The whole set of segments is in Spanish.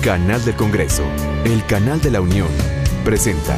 Canal del Congreso, el canal de la Unión, presenta.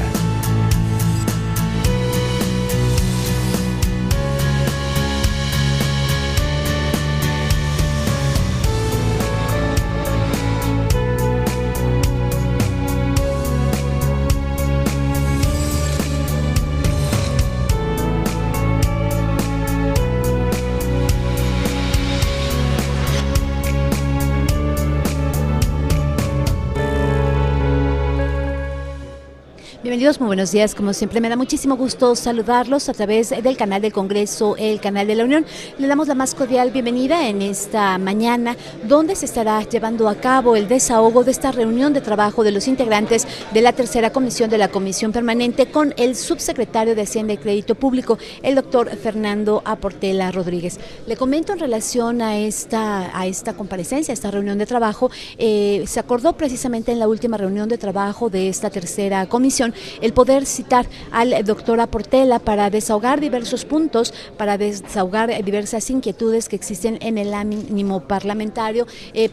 Bienvenidos, muy buenos días. Como siempre, me da muchísimo gusto saludarlos a través del canal del Congreso, el canal de la Unión. Le damos la más cordial bienvenida en esta mañana, donde se estará llevando a cabo el desahogo de esta reunión de trabajo de los integrantes de la tercera comisión de la Comisión Permanente con el subsecretario de Hacienda y Crédito Público, el doctor Fernando Aportela Rodríguez. Le comento en relación a esta comparecencia, a esta reunión de trabajo, se acordó precisamente en la última reunión de trabajo de esta tercera comisión el poder citar al doctor Aportela para desahogar diversos puntos, para desahogar diversas inquietudes que existen en el ánimo parlamentario,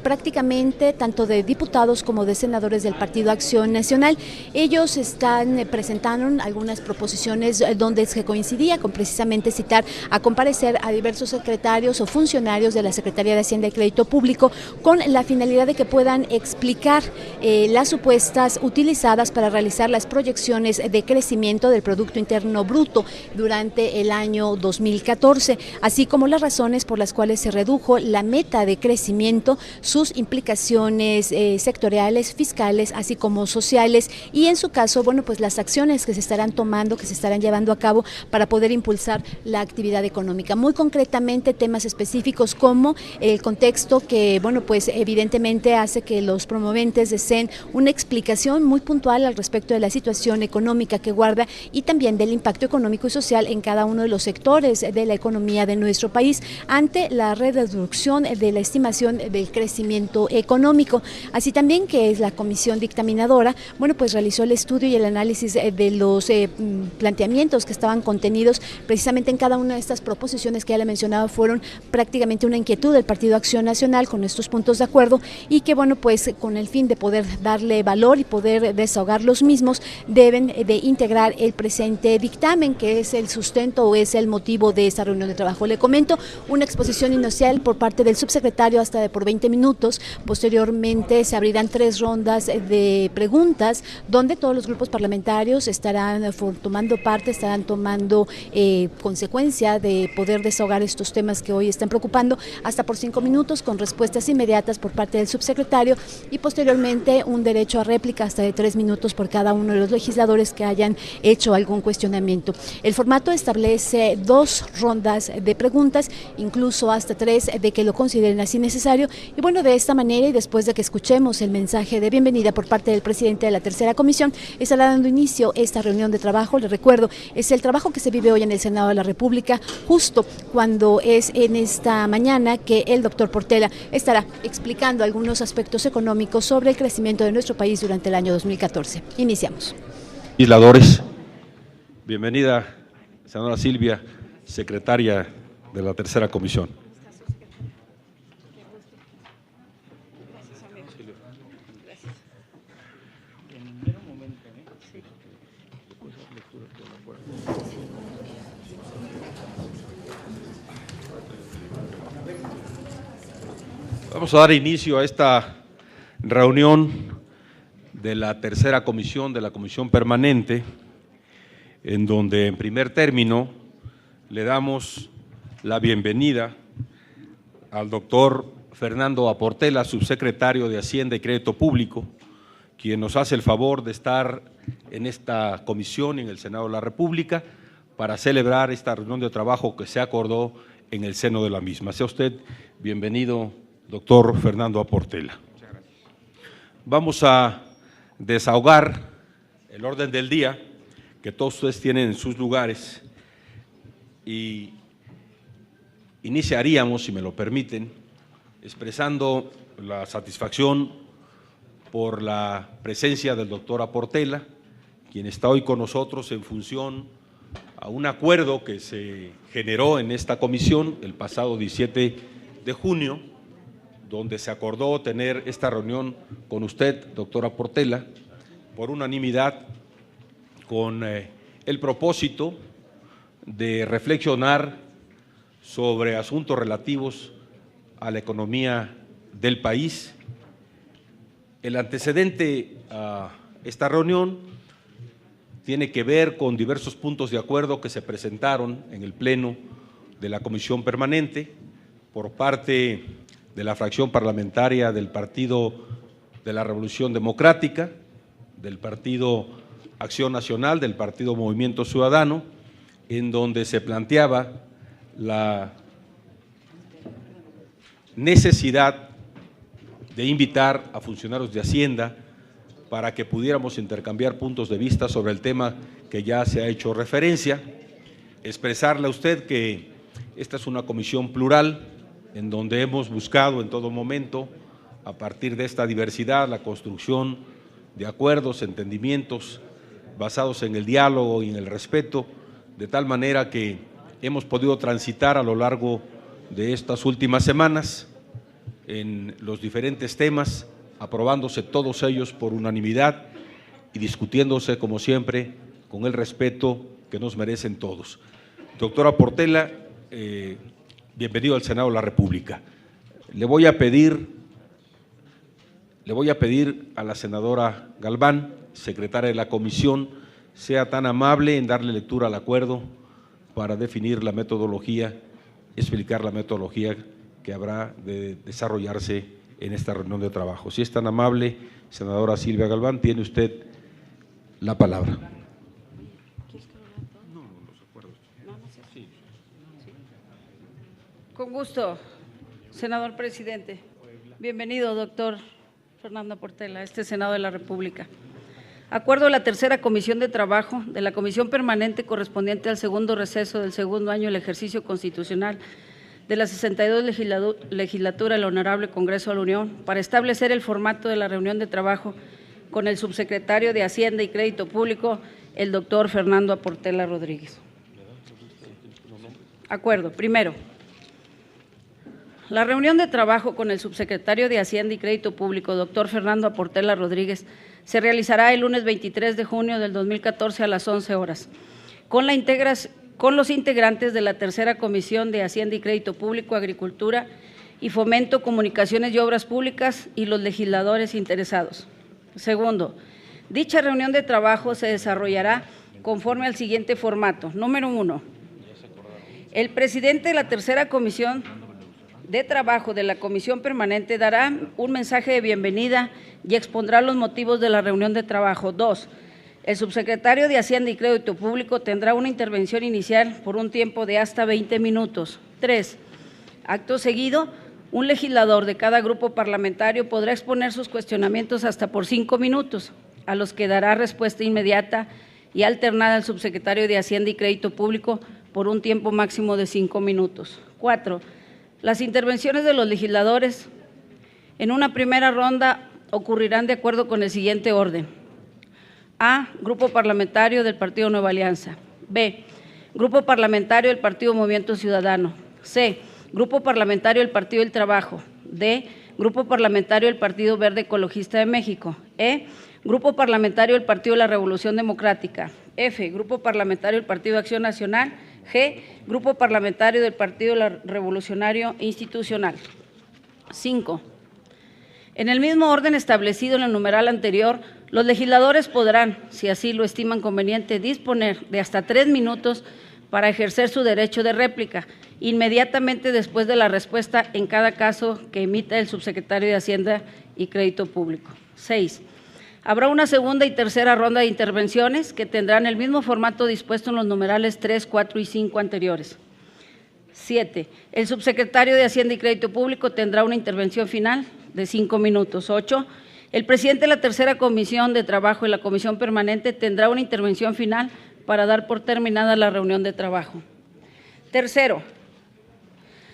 prácticamente tanto de diputados como de senadores del Partido Acción Nacional. Ellos presentaron algunas proposiciones donde se coincidía con precisamente citar a comparecer a diversos secretarios o funcionarios de la Secretaría de Hacienda y Crédito Público con la finalidad de que puedan explicar las supuestas utilizadas para realizar las proyecciones de crecimiento del Producto Interno Bruto durante el año 2014, así como las razones por las cuales se redujo la meta de crecimiento, sus implicaciones sectoriales, fiscales, así como sociales, y en su caso, bueno, pues las acciones que se estarán tomando, que se estarán llevando a cabo para poder impulsar la actividad económica. Muy concretamente, temas específicos como el contexto que, bueno, pues evidentemente hace que los promoventes deseen una explicación muy puntual al respecto de la situación económica que guarda y también del impacto económico y social en cada uno de los sectores de la economía de nuestro país ante la reducción de la estimación del crecimiento económico. Así también que es la comisión dictaminadora, bueno, pues realizó el estudio y el análisis de los planteamientos que estaban contenidos precisamente en cada una de estas proposiciones que ya le mencionaba, fueron prácticamente una inquietud del Partido Acción Nacional con estos puntos de acuerdo y que, bueno, pues con el fin de poder darle valor y poder desahogar los mismos, deben de integrar el presente dictamen, que es el sustento o es el motivo de esta reunión de trabajo. Le comento una exposición inicial por parte del subsecretario hasta por 20 minutos. Posteriormente se abrirán 3 rondas de preguntas donde todos los grupos parlamentarios estarán tomando parte, estarán tomando consecuencia de poder desahogar estos temas que hoy están preocupando, hasta por 5 minutos con respuestas inmediatas por parte del subsecretario y posteriormente un derecho a réplica hasta de 3 minutos por cada uno de los legisladores que hayan hecho algún cuestionamiento. El formato establece 2 rondas de preguntas, incluso hasta 3 de que lo consideren así necesario, y bueno, de esta manera y después de que escuchemos el mensaje de bienvenida por parte del presidente de la tercera comisión, estará dando inicio esta reunión de trabajo. Les recuerdo, es el trabajo que se vive hoy en el Senado de la República, justo cuando es en esta mañana que el doctor Portela estará explicando algunos aspectos económicos sobre el crecimiento de nuestro país durante el año 2014. Iniciamos. Legisladores, bienvenida, senadora Silvia, secretaria de la tercera comisión. Vamos a dar inicio a esta reunión de la tercera comisión de la Comisión Permanente, en donde en primer término le damos la bienvenida al doctor Fernando Aportela, subsecretario de Hacienda y Crédito Público, quien nos hace el favor de estar en esta comisión en el Senado de la República para celebrar esta reunión de trabajo que se acordó en el seno de la misma. Sea usted bienvenido, doctor Fernando Aportela. Vamos a desahogar el orden del día que todos ustedes tienen en sus lugares y iniciaríamos, si me lo permiten, expresando la satisfacción por la presencia del doctor Aportela, quien está hoy con nosotros en función a un acuerdo que se generó en esta comisión el pasado 17 de junio, donde se acordó tener esta reunión con usted, doctora Portela, por unanimidad, con el propósito de reflexionar sobre asuntos relativos a la economía del país. El antecedente a esta reunión tiene que ver con diversos puntos de acuerdo que se presentaron en el Pleno de la Comisión Permanente por parte de la fracción parlamentaria del Partido de la Revolución Democrática, del Partido Acción Nacional, del Partido Movimiento Ciudadano, en donde se planteaba la necesidad de invitar a funcionarios de Hacienda para que pudiéramos intercambiar puntos de vista sobre el tema que ya se ha hecho referencia, expresarle a usted que esta es una comisión plural en donde hemos buscado en todo momento, a partir de esta diversidad, la construcción de acuerdos, entendimientos basados en el diálogo y en el respeto, de tal manera que hemos podido transitar a lo largo de estas últimas semanas en los diferentes temas, aprobándose todos ellos por unanimidad y discutiéndose, como siempre, con el respeto que nos merecen todos. Doctora Portela, bienvenido al Senado de la República. Le voy a pedir a la senadora Galván, secretaria de la comisión, sea tan amable en darle lectura al acuerdo para definir la metodología, explicar la metodología que habrá de desarrollarse en esta reunión de trabajo. Si es tan amable, senadora Silvia Galván, tiene usted la palabra. Con gusto, senador presidente. Bienvenido, doctor Fernando Portela, a este Senado de la República. Acuerdo de la tercera comisión de trabajo de la Comisión Permanente correspondiente al segundo receso del segundo año del ejercicio constitucional de la 62 legislatura del Honorable Congreso de la Unión para establecer el formato de la reunión de trabajo con el subsecretario de Hacienda y Crédito Público, el doctor Fernando Portela Rodríguez. Acuerdo. Primero, la reunión de trabajo con el subsecretario de Hacienda y Crédito Público, doctor Fernando Portela Rodríguez, se realizará el lunes 23 de junio del 2014 a las 11 horas, con los integrantes de la tercera Comisión de Hacienda y Crédito Público, Agricultura y Fomento, Comunicaciones y Obras Públicas y los legisladores interesados. Segundo, dicha reunión de trabajo se desarrollará conforme al siguiente formato. Número 1. El presidente de la tercera Comisión de Trabajo de la Comisión Permanente dará un mensaje de bienvenida y expondrá los motivos de la reunión de trabajo. 2. El subsecretario de Hacienda y Crédito Público tendrá una intervención inicial por un tiempo de hasta 20 minutos. 3. Acto seguido, un legislador de cada grupo parlamentario podrá exponer sus cuestionamientos hasta por 5 minutos, a los que dará respuesta inmediata y alternada al subsecretario de Hacienda y Crédito Público por un tiempo máximo de 5 minutos. 4. Las intervenciones de los legisladores en una primera ronda ocurrirán de acuerdo con el siguiente orden. A. Grupo parlamentario del Partido Nueva Alianza. B. Grupo parlamentario del Partido Movimiento Ciudadano. C. Grupo parlamentario del Partido del Trabajo. D. Grupo parlamentario del Partido Verde Ecologista de México. E. Grupo parlamentario del Partido de la Revolución Democrática. F. Grupo parlamentario del Partido de Acción Nacional. G. Grupo parlamentario del Partido Revolucionario Institucional. 5. En el mismo orden establecido en el numeral anterior, los legisladores podrán, si así lo estiman conveniente, disponer de hasta 3 minutos para ejercer su derecho de réplica, inmediatamente después de la respuesta en cada caso que emita el subsecretario de Hacienda y Crédito Público. 6. Habrá una segunda y tercera ronda de intervenciones que tendrán el mismo formato dispuesto en los numerales 3, 4 y 5 anteriores. 7. El subsecretario de Hacienda y Crédito Público tendrá una intervención final de 5 minutos. 8. El presidente de la tercera Comisión de Trabajo y la Comisión Permanente tendrá una intervención final para dar por terminada la reunión de trabajo. Tercero,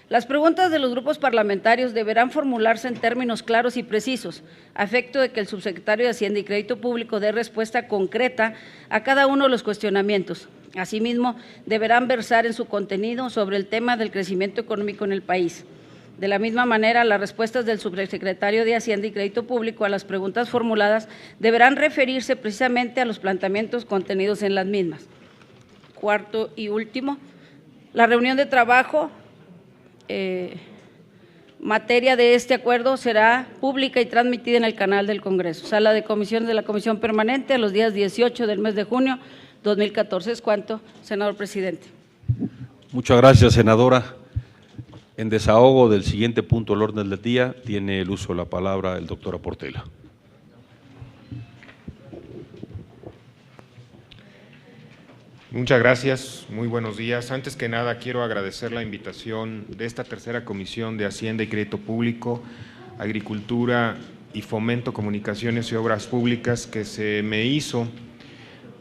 las preguntas de los grupos parlamentarios deberán formularse en términos claros y precisos, a efecto de que el subsecretario de Hacienda y Crédito Público dé respuesta concreta a cada uno de los cuestionamientos. Asimismo, deberán versar en su contenido sobre el tema del crecimiento económico en el país. De la misma manera, las respuestas del subsecretario de Hacienda y Crédito Público a las preguntas formuladas deberán referirse precisamente a los planteamientos contenidos en las mismas. Cuarto y último, la reunión de trabajo, materia de este acuerdo, será pública y transmitida en el canal del Congreso. Sala de comisiones de la Comisión Permanente a los días 18 del mes de junio 2014. Es cuanto, senador presidente. Muchas gracias, senadora. En desahogo del siguiente punto del orden del día, tiene el uso de la palabra el doctor Aportela. Muchas gracias, muy buenos días. Antes que nada, quiero agradecer la invitación de esta tercera Comisión de Hacienda y Crédito Público, Agricultura y Fomento, Comunicaciones y Obras Públicas que se me hizo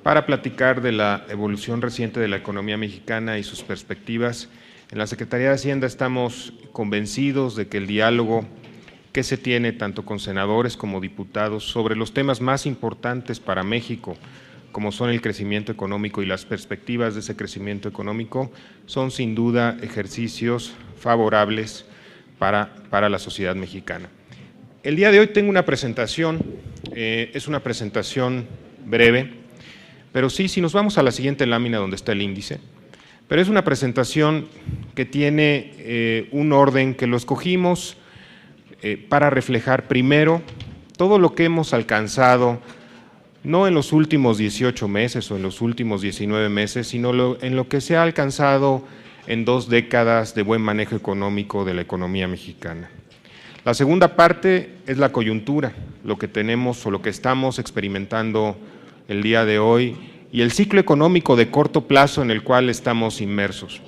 para platicar de la evolución reciente de la economía mexicana y sus perspectivas. En la Secretaría de Hacienda estamos convencidos de que el diálogo que se tiene tanto con senadores como diputados sobre los temas más importantes para México, como son el crecimiento económico y las perspectivas de ese crecimiento económico, son sin duda ejercicios favorables para la sociedad mexicana. El día de hoy tengo una presentación, es una presentación breve, pero sí, si nos vamos a la siguiente lámina donde está el índice, pero es una presentación que tiene un orden que lo escogimos para reflejar primero todo lo que hemos alcanzado, no en los últimos 18 meses o en los últimos 19 meses, sino en lo que se ha alcanzado en 2 décadas de buen manejo económico de la economía mexicana. La segunda parte es la coyuntura, lo que tenemos o lo que estamos experimentando el día de hoy y el ciclo económico de corto plazo en el cual estamos inmersos.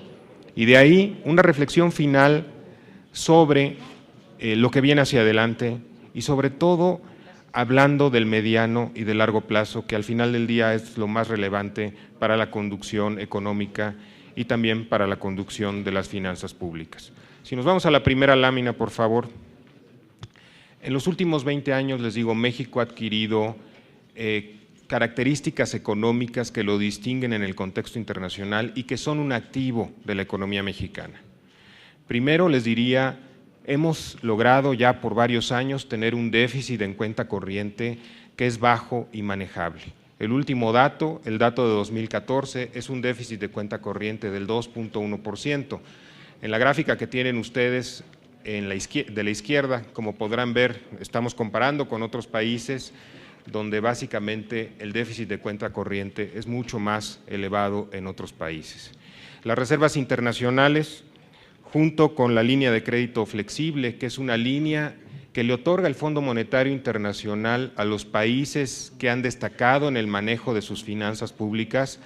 Y de ahí una reflexión final sobre lo que viene hacia adelante y sobre todo hablando del mediano y del largo plazo, que al final del día es lo más relevante para la conducción económica y también para la conducción de las finanzas públicas. Si nos vamos a la primera lámina, por favor. En los últimos 20 años, les digo, México ha adquirido características económicas que lo distinguen en el contexto internacional y que son un activo de la economía mexicana. Primero, les diría, hemos logrado ya por varios años tener un déficit en cuenta corriente que es bajo y manejable. El último dato, el dato de 2014, es un déficit de cuenta corriente del 2.1%. En la gráfica que tienen ustedes de la izquierda, como podrán ver, estamos comparando con otros países donde básicamente el déficit de cuenta corriente es mucho más elevado en otros países. Las reservas internacionales, junto con la línea de crédito flexible, que es una línea que le otorga el Fondo Monetario Internacional a los países que han destacado en el manejo de sus finanzas públicas,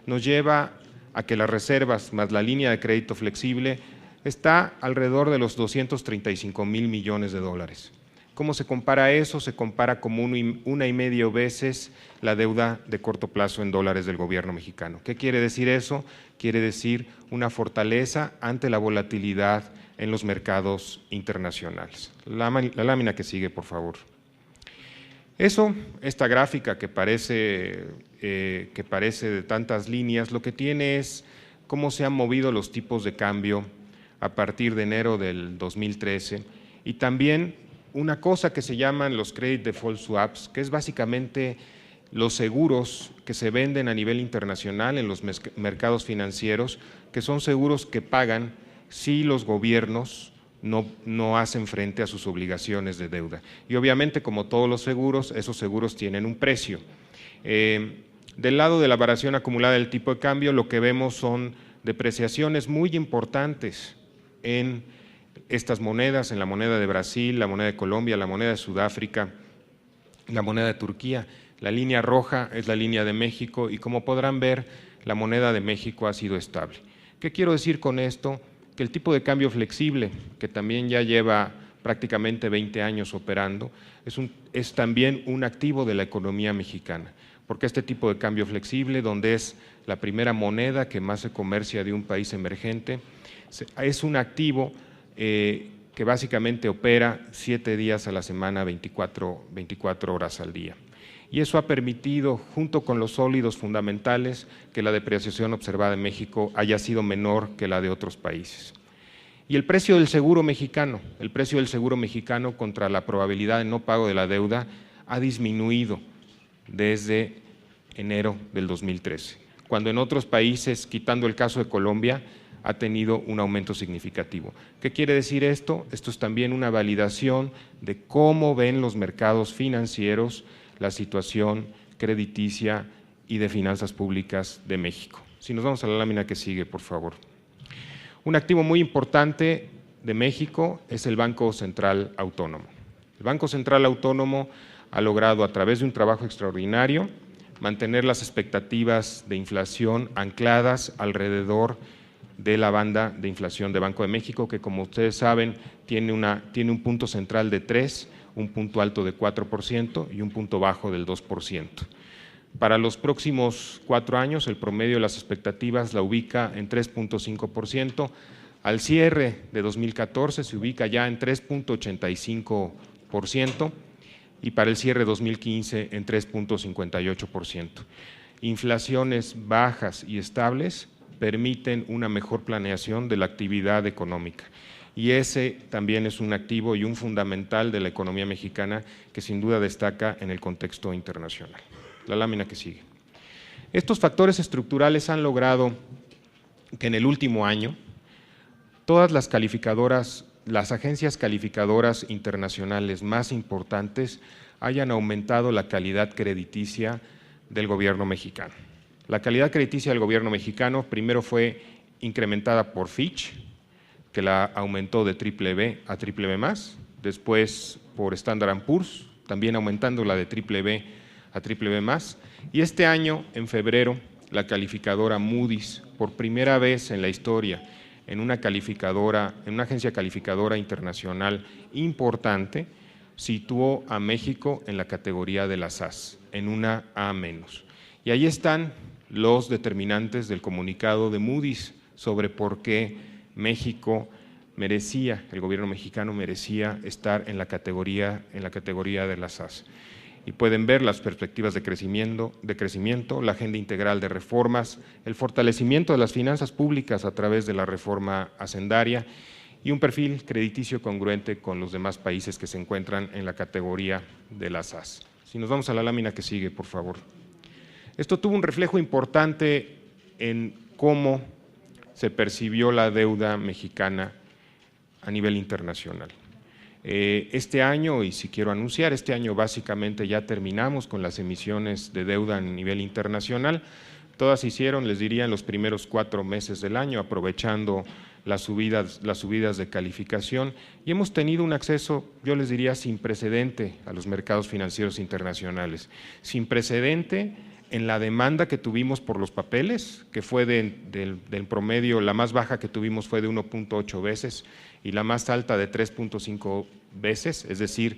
nos lleva a que las reservas más la línea de crédito flexible está alrededor de los 235,000 millones de dólares. ¿Cómo se compara eso? Se compara como 1,5 veces la deuda de corto plazo en dólares del gobierno mexicano. ¿Qué quiere decir eso? Quiere decir una fortaleza ante la volatilidad en los mercados internacionales. La lámina que sigue, por favor. Esta gráfica que parece de tantas líneas, lo que tiene es cómo se han movido los tipos de cambio a partir de enero del 2013 y también una cosa que se llaman los credit default swaps, que es básicamente los seguros que se venden a nivel internacional en los mercados financieros, que son seguros que pagan si los gobiernos no hacen frente a sus obligaciones de deuda. Y obviamente, como todos los seguros, esos seguros tienen un precio. Del lado de la variación acumulada del tipo de cambio, lo que vemos son depreciaciones muy importantes en estas monedas, en la moneda de Brasil, la moneda de Colombia, la moneda de Sudáfrica, la moneda de Turquía. La línea roja es la línea de México y como podrán ver, la moneda de México ha sido estable. ¿Qué quiero decir con esto? Que el tipo de cambio flexible, que también ya lleva prácticamente 20 años operando, es también un activo de la economía mexicana, porque este tipo de cambio flexible, donde es la primera moneda que más se comercia de un país emergente, es un activo que básicamente opera 7 días a la semana, 24 horas al día. Y eso ha permitido, junto con los sólidos fundamentales, que la depreciación observada en México haya sido menor que la de otros países. Y el precio del seguro mexicano contra la probabilidad de no pago de la deuda ha disminuido desde enero del 2013, cuando en otros países, quitando el caso de Colombia, ha tenido un aumento significativo. ¿Qué quiere decir esto? Esto es también una validación de cómo ven los mercados financieros la situación crediticia y de finanzas públicas de México. Si nos vamos a la lámina que sigue, por favor. Un activo muy importante de México es el Banco Central Autónomo. El Banco Central Autónomo ha logrado, a través de un trabajo extraordinario, mantener las expectativas de inflación ancladas alrededor de la banda de inflación de Banco de México, que como ustedes saben tiene un punto central de 3%, un punto alto de 4% y un punto bajo del 2%. Para los próximos 4 años, el promedio de las expectativas la ubica en 3.5%, al cierre de 2014 se ubica ya en 3.85% y para el cierre de 2015 en 3.58%. Inflaciones bajas y estables permiten una mejor planeación de la actividad económica. Y ese también es un activo y un fundamental de la economía mexicana que sin duda destaca en el contexto internacional. La lámina que sigue. Estos factores estructurales han logrado que en el último año todas las calificadoras, las agencias calificadoras internacionales más importantes hayan aumentado la calidad crediticia del gobierno mexicano. La calidad crediticia del gobierno mexicano primero fue incrementada por Fitch, que la aumentó de BBB a BBB+, después por Standard & Poor's, también aumentando la de BBB a BBB+, y este año, en febrero, la calificadora Moody's, por primera vez en la historia, en una agencia calificadora internacional importante, situó a México en la categoría de las As, en una A-. Y ahí están los determinantes del comunicado de Moody's sobre por qué México merecía, el gobierno mexicano merecía estar en la categoría de las As. Y pueden ver las perspectivas de crecimiento, la agenda integral de reformas, el fortalecimiento de las finanzas públicas a través de la reforma hacendaria y un perfil crediticio congruente con los demás países que se encuentran en la categoría de las As. Si nos vamos a la lámina que sigue, por favor. Esto tuvo un reflejo importante en cómo se percibió la deuda mexicana a nivel internacional. Este año, y si quiero anunciar, este año básicamente ya terminamos con las emisiones de deuda a nivel internacional. Todas se hicieron, les diría, en los primeros 4 meses del año, aprovechando las subidas de calificación, y hemos tenido un acceso, yo les diría, sin precedente a los mercados financieros internacionales, sin precedente en la demanda que tuvimos por los papeles, que fue del promedio, la más baja que tuvimos fue de 1.8 veces y la más alta de 3.5 veces, es decir,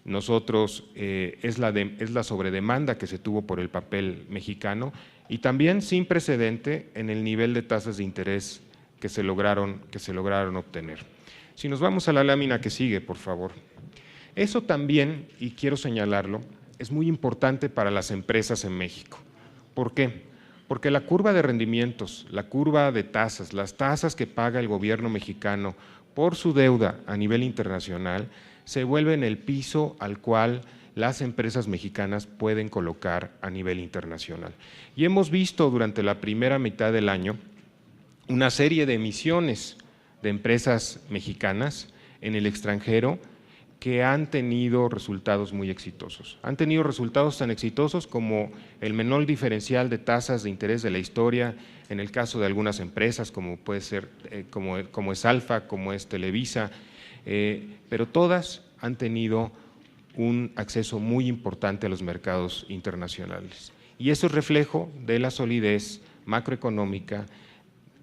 nosotros es la sobredemanda que se tuvo por el papel mexicano, y también sin precedente en el nivel de tasas de interés que se lograron obtener. Si nos vamos a la lámina que sigue, por favor. Eso también, y quiero señalarlo, es muy importante para las empresas en México. ¿Por qué? Porque la curva de rendimientos, la curva de tasas, las tasas que paga el gobierno mexicano por su deuda a nivel internacional, se vuelven el piso al cual las empresas mexicanas pueden colocar a nivel internacional. Y hemos visto durante la primera mitad del año una serie de emisiones de empresas mexicanas en el extranjero que han tenido resultados muy exitosos. Han tenido resultados tan exitosos como el menor diferencial de tasas de interés de la historia, en el caso de algunas empresas, como puede ser, como es Alfa, como es Televisa, pero todas han tenido un acceso muy importante a los mercados internacionales. Y eso es reflejo de la solidez macroeconómica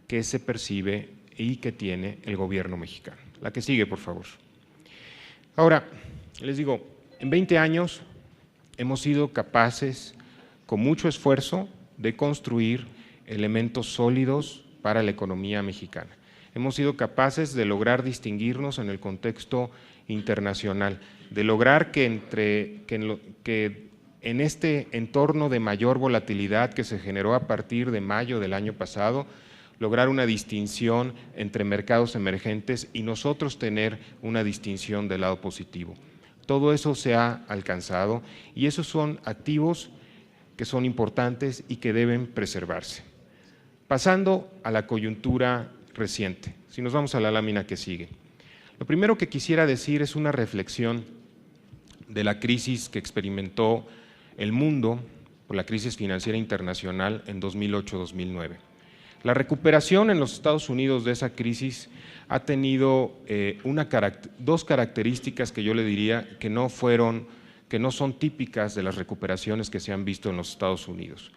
que se percibe y que tiene el gobierno mexicano. La que sigue, por favor. Ahora, les digo, en 20 años hemos sido capaces, con mucho esfuerzo, de construir elementos sólidos para la economía mexicana. Hemos sido capaces de lograr distinguirnos en el contexto internacional, de lograr que en este entorno de mayor volatilidad que se generó a partir de mayo del año pasado, lograr una distinción entre mercados emergentes y nosotros tener una distinción del lado positivo. Todo eso se ha alcanzado y esos son activos que son importantes y que deben preservarse. Pasando a la coyuntura reciente, si nos vamos a la lámina que sigue. Lo primero que quisiera decir es una reflexión de la crisis que experimentó el mundo por la crisis financiera internacional en 2008-2009. La recuperación en los Estados Unidos de esa crisis ha tenido dos características que yo le diría que no son típicas de las recuperaciones que se han visto en los Estados Unidos.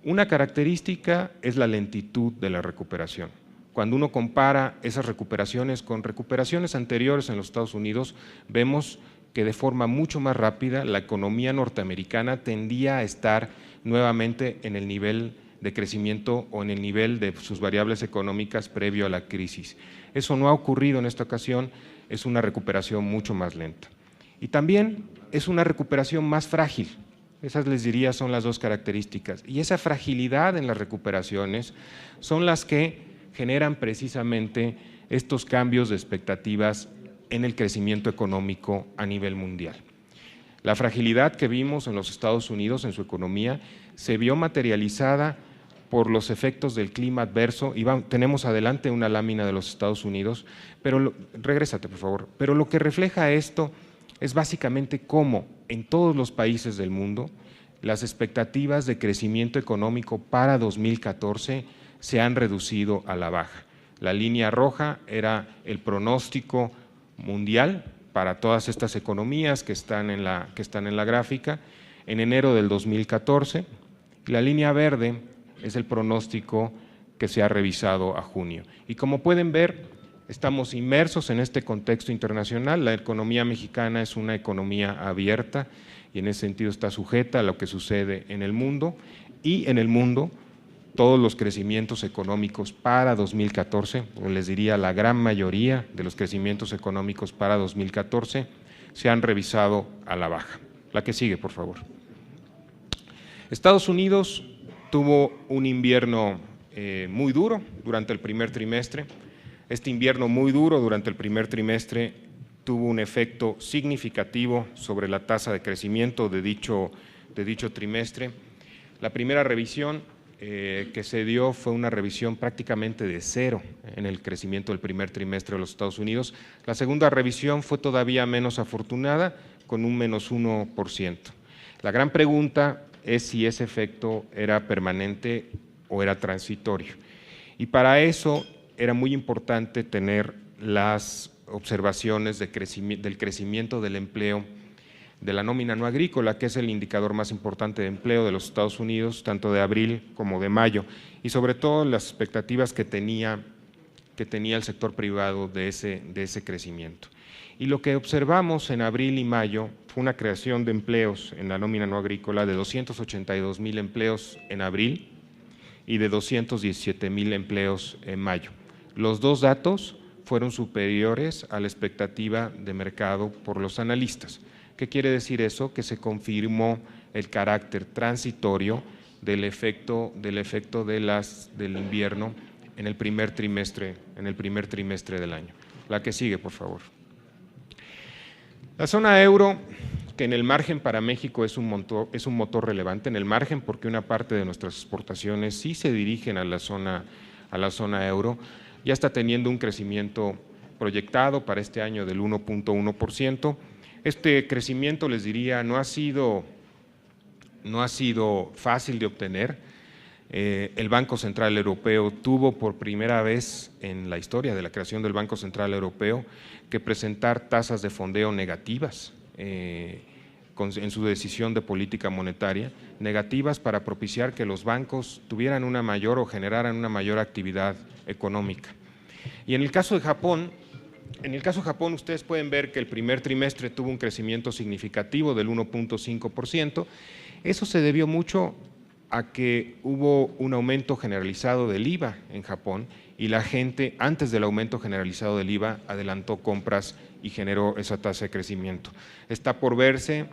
Una característica es la lentitud de la recuperación. Cuando uno compara esas recuperaciones con recuperaciones anteriores en los Estados Unidos, vemos que de forma mucho más rápida la economía norteamericana tendía a estar nuevamente en el nivel de crecimiento o en el nivel de sus variables económicas previo a la crisis. Eso no ha ocurrido en esta ocasión, es una recuperación mucho más lenta. Y también es una recuperación más frágil, esas les diría son las dos características. Y esa fragilidad en las recuperaciones son las que generan precisamente estos cambios de expectativas en el crecimiento económico a nivel mundial. La fragilidad que vimos en los Estados Unidos en su economía se vio materializada por los efectos del clima adverso. Tenemos adelante una lámina de los Estados Unidos, pero regrésate por favor. Pero lo que refleja esto es básicamente cómo en todos los países del mundo las expectativas de crecimiento económico para 2014 se han reducido a la baja. La línea roja era el pronóstico mundial para todas estas economías que están en la gráfica en enero del 2014. La línea verde es el pronóstico que se ha revisado a junio. Y como pueden ver, estamos inmersos en este contexto internacional. La economía mexicana es una economía abierta y en ese sentido está sujeta a lo que sucede en el mundo. Y en el mundo, todos los crecimientos económicos para 2014, o les diría la gran mayoría de los crecimientos económicos para 2014, se han revisado a la baja. La que sigue, por favor. Estados Unidos tuvo un invierno muy duro durante el primer trimestre. Este invierno muy duro durante el primer trimestre tuvo un efecto significativo sobre la tasa de crecimiento de dicho trimestre. La primera revisión que se dio fue una revisión prácticamente de cero en el crecimiento del primer trimestre de los Estados Unidos. La segunda revisión fue todavía menos afortunada, con un menos 1%. La gran pregunta es si ese efecto era permanente o era transitorio. Y para eso era muy importante tener las observaciones del crecimiento del empleo de la nómina no agrícola, que es el indicador más importante de empleo de los Estados Unidos, tanto de abril como de mayo, y sobre todo las expectativas que tenía el sector privado de ese crecimiento. Y lo que observamos en abril y mayo fue una creación de empleos en la nómina no agrícola de 282,000 empleos en abril y de 217,000 empleos en mayo. Los dos datos fueron superiores a la expectativa de mercado por los analistas. ¿Qué quiere decir eso? Que se confirmó el carácter transitorio del efecto del invierno en el primer trimestre del año. La que sigue, por favor. La zona euro, que en el margen para México es un motor relevante, en el margen porque una parte de nuestras exportaciones sí se dirigen a la zona euro, ya está teniendo un crecimiento proyectado para este año del 1.1%. Este crecimiento, les diría, no ha sido fácil de obtener. El Banco Central Europeo tuvo por primera vez en la historia de la creación del Banco Central Europeo que presentar tasas de fondeo negativas en su decisión de política monetaria, negativas para propiciar que los bancos tuvieran una mayor o generaran una mayor actividad económica. Y en el caso de Japón, ustedes pueden ver que el primer trimestre tuvo un crecimiento significativo del 1.5%. Eso se debió mucho a que hubo un aumento generalizado del IVA en Japón y la gente, antes del aumento generalizado del IVA, adelantó compras y generó esa tasa de crecimiento. Está por verse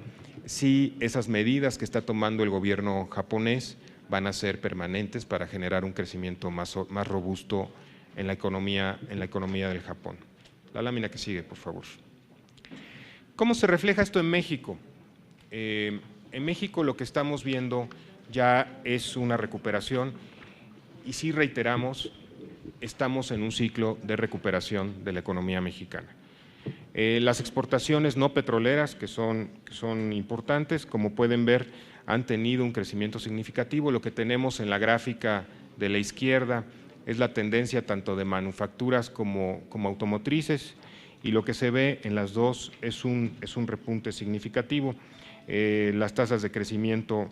si esas medidas que está tomando el gobierno japonés van a ser permanentes para generar un crecimiento más robusto en la economía del Japón. La lámina que sigue, por favor. ¿Cómo se refleja esto en México? En México lo que estamos viendo ya es una recuperación y sí reiteramos, estamos en un ciclo de recuperación de la economía mexicana. Las exportaciones no petroleras, que son importantes, como pueden ver, han tenido un crecimiento significativo. Lo que tenemos en la gráfica de la izquierda es la tendencia tanto de manufacturas como automotrices, y lo que se ve en las dos es un repunte significativo. Las tasas de crecimiento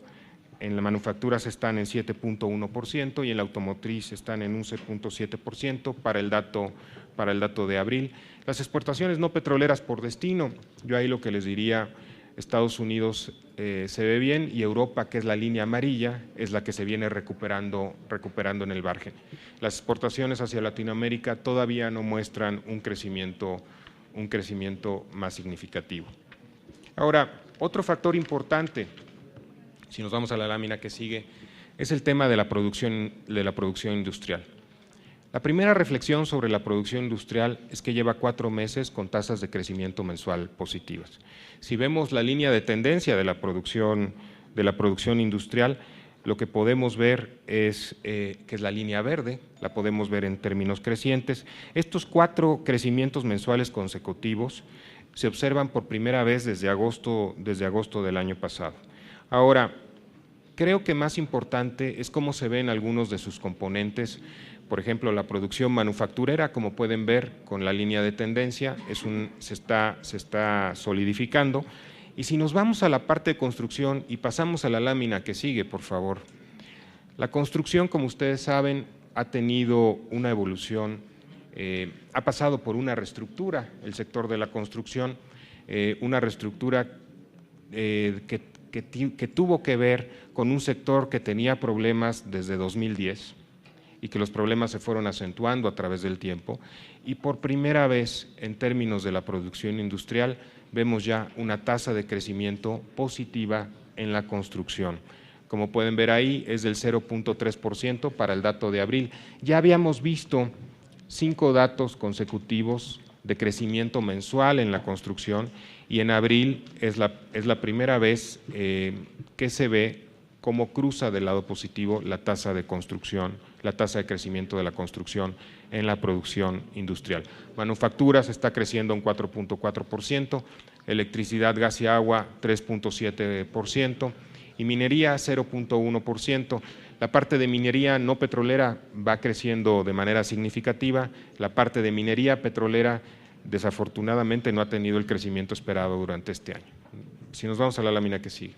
en las manufacturas están en 7.1% y en la automotriz están en 11.7% para el dato de abril. Las exportaciones no petroleras por destino, yo ahí lo que les diría, Estados Unidos se ve bien y Europa, que es la línea amarilla, es la que se viene recuperando en el margen. Las exportaciones hacia Latinoamérica todavía no muestran un crecimiento más significativo. Ahora, otro factor importante, si nos vamos a la lámina que sigue, es el tema de la producción industrial. La primera reflexión sobre la producción industrial es que lleva 4 meses con tasas de crecimiento mensual positivas. Si vemos la línea de tendencia de la producción industrial, lo que podemos ver es que es la línea verde, la podemos ver en términos crecientes. Estos 4 crecimientos mensuales consecutivos se observan por primera vez desde agosto del año pasado. Ahora, creo que más importante es cómo se ven algunos de sus componentes. Por ejemplo, la producción manufacturera, como pueden ver con la línea de tendencia, se está solidificando. Y si nos vamos a la parte de construcción y pasamos a la lámina que sigue, por favor. La construcción, como ustedes saben, ha tenido una evolución, ha pasado por una reestructura, el sector de la construcción, una reestructura que tuvo que ver con un sector que tenía problemas desde 2010 y que los problemas se fueron acentuando a través del tiempo, y por primera vez en términos de la producción industrial vemos ya una tasa de crecimiento positiva en la construcción. Como pueden ver ahí, es del 0.3% para el dato de abril. Ya habíamos visto 5 datos consecutivos de crecimiento mensual en la construcción, y en abril es la primera vez que se ve cómo cruza del lado positivo la tasa de construcción, la tasa de crecimiento de la construcción en la producción industrial. Manufacturas está creciendo un 4.4%, electricidad, gas y agua 3.7% y minería 0.1%. La parte de minería no petrolera va creciendo de manera significativa, la parte de minería petrolera desafortunadamente no ha tenido el crecimiento esperado durante este año. Si nos vamos a la lámina que sigue.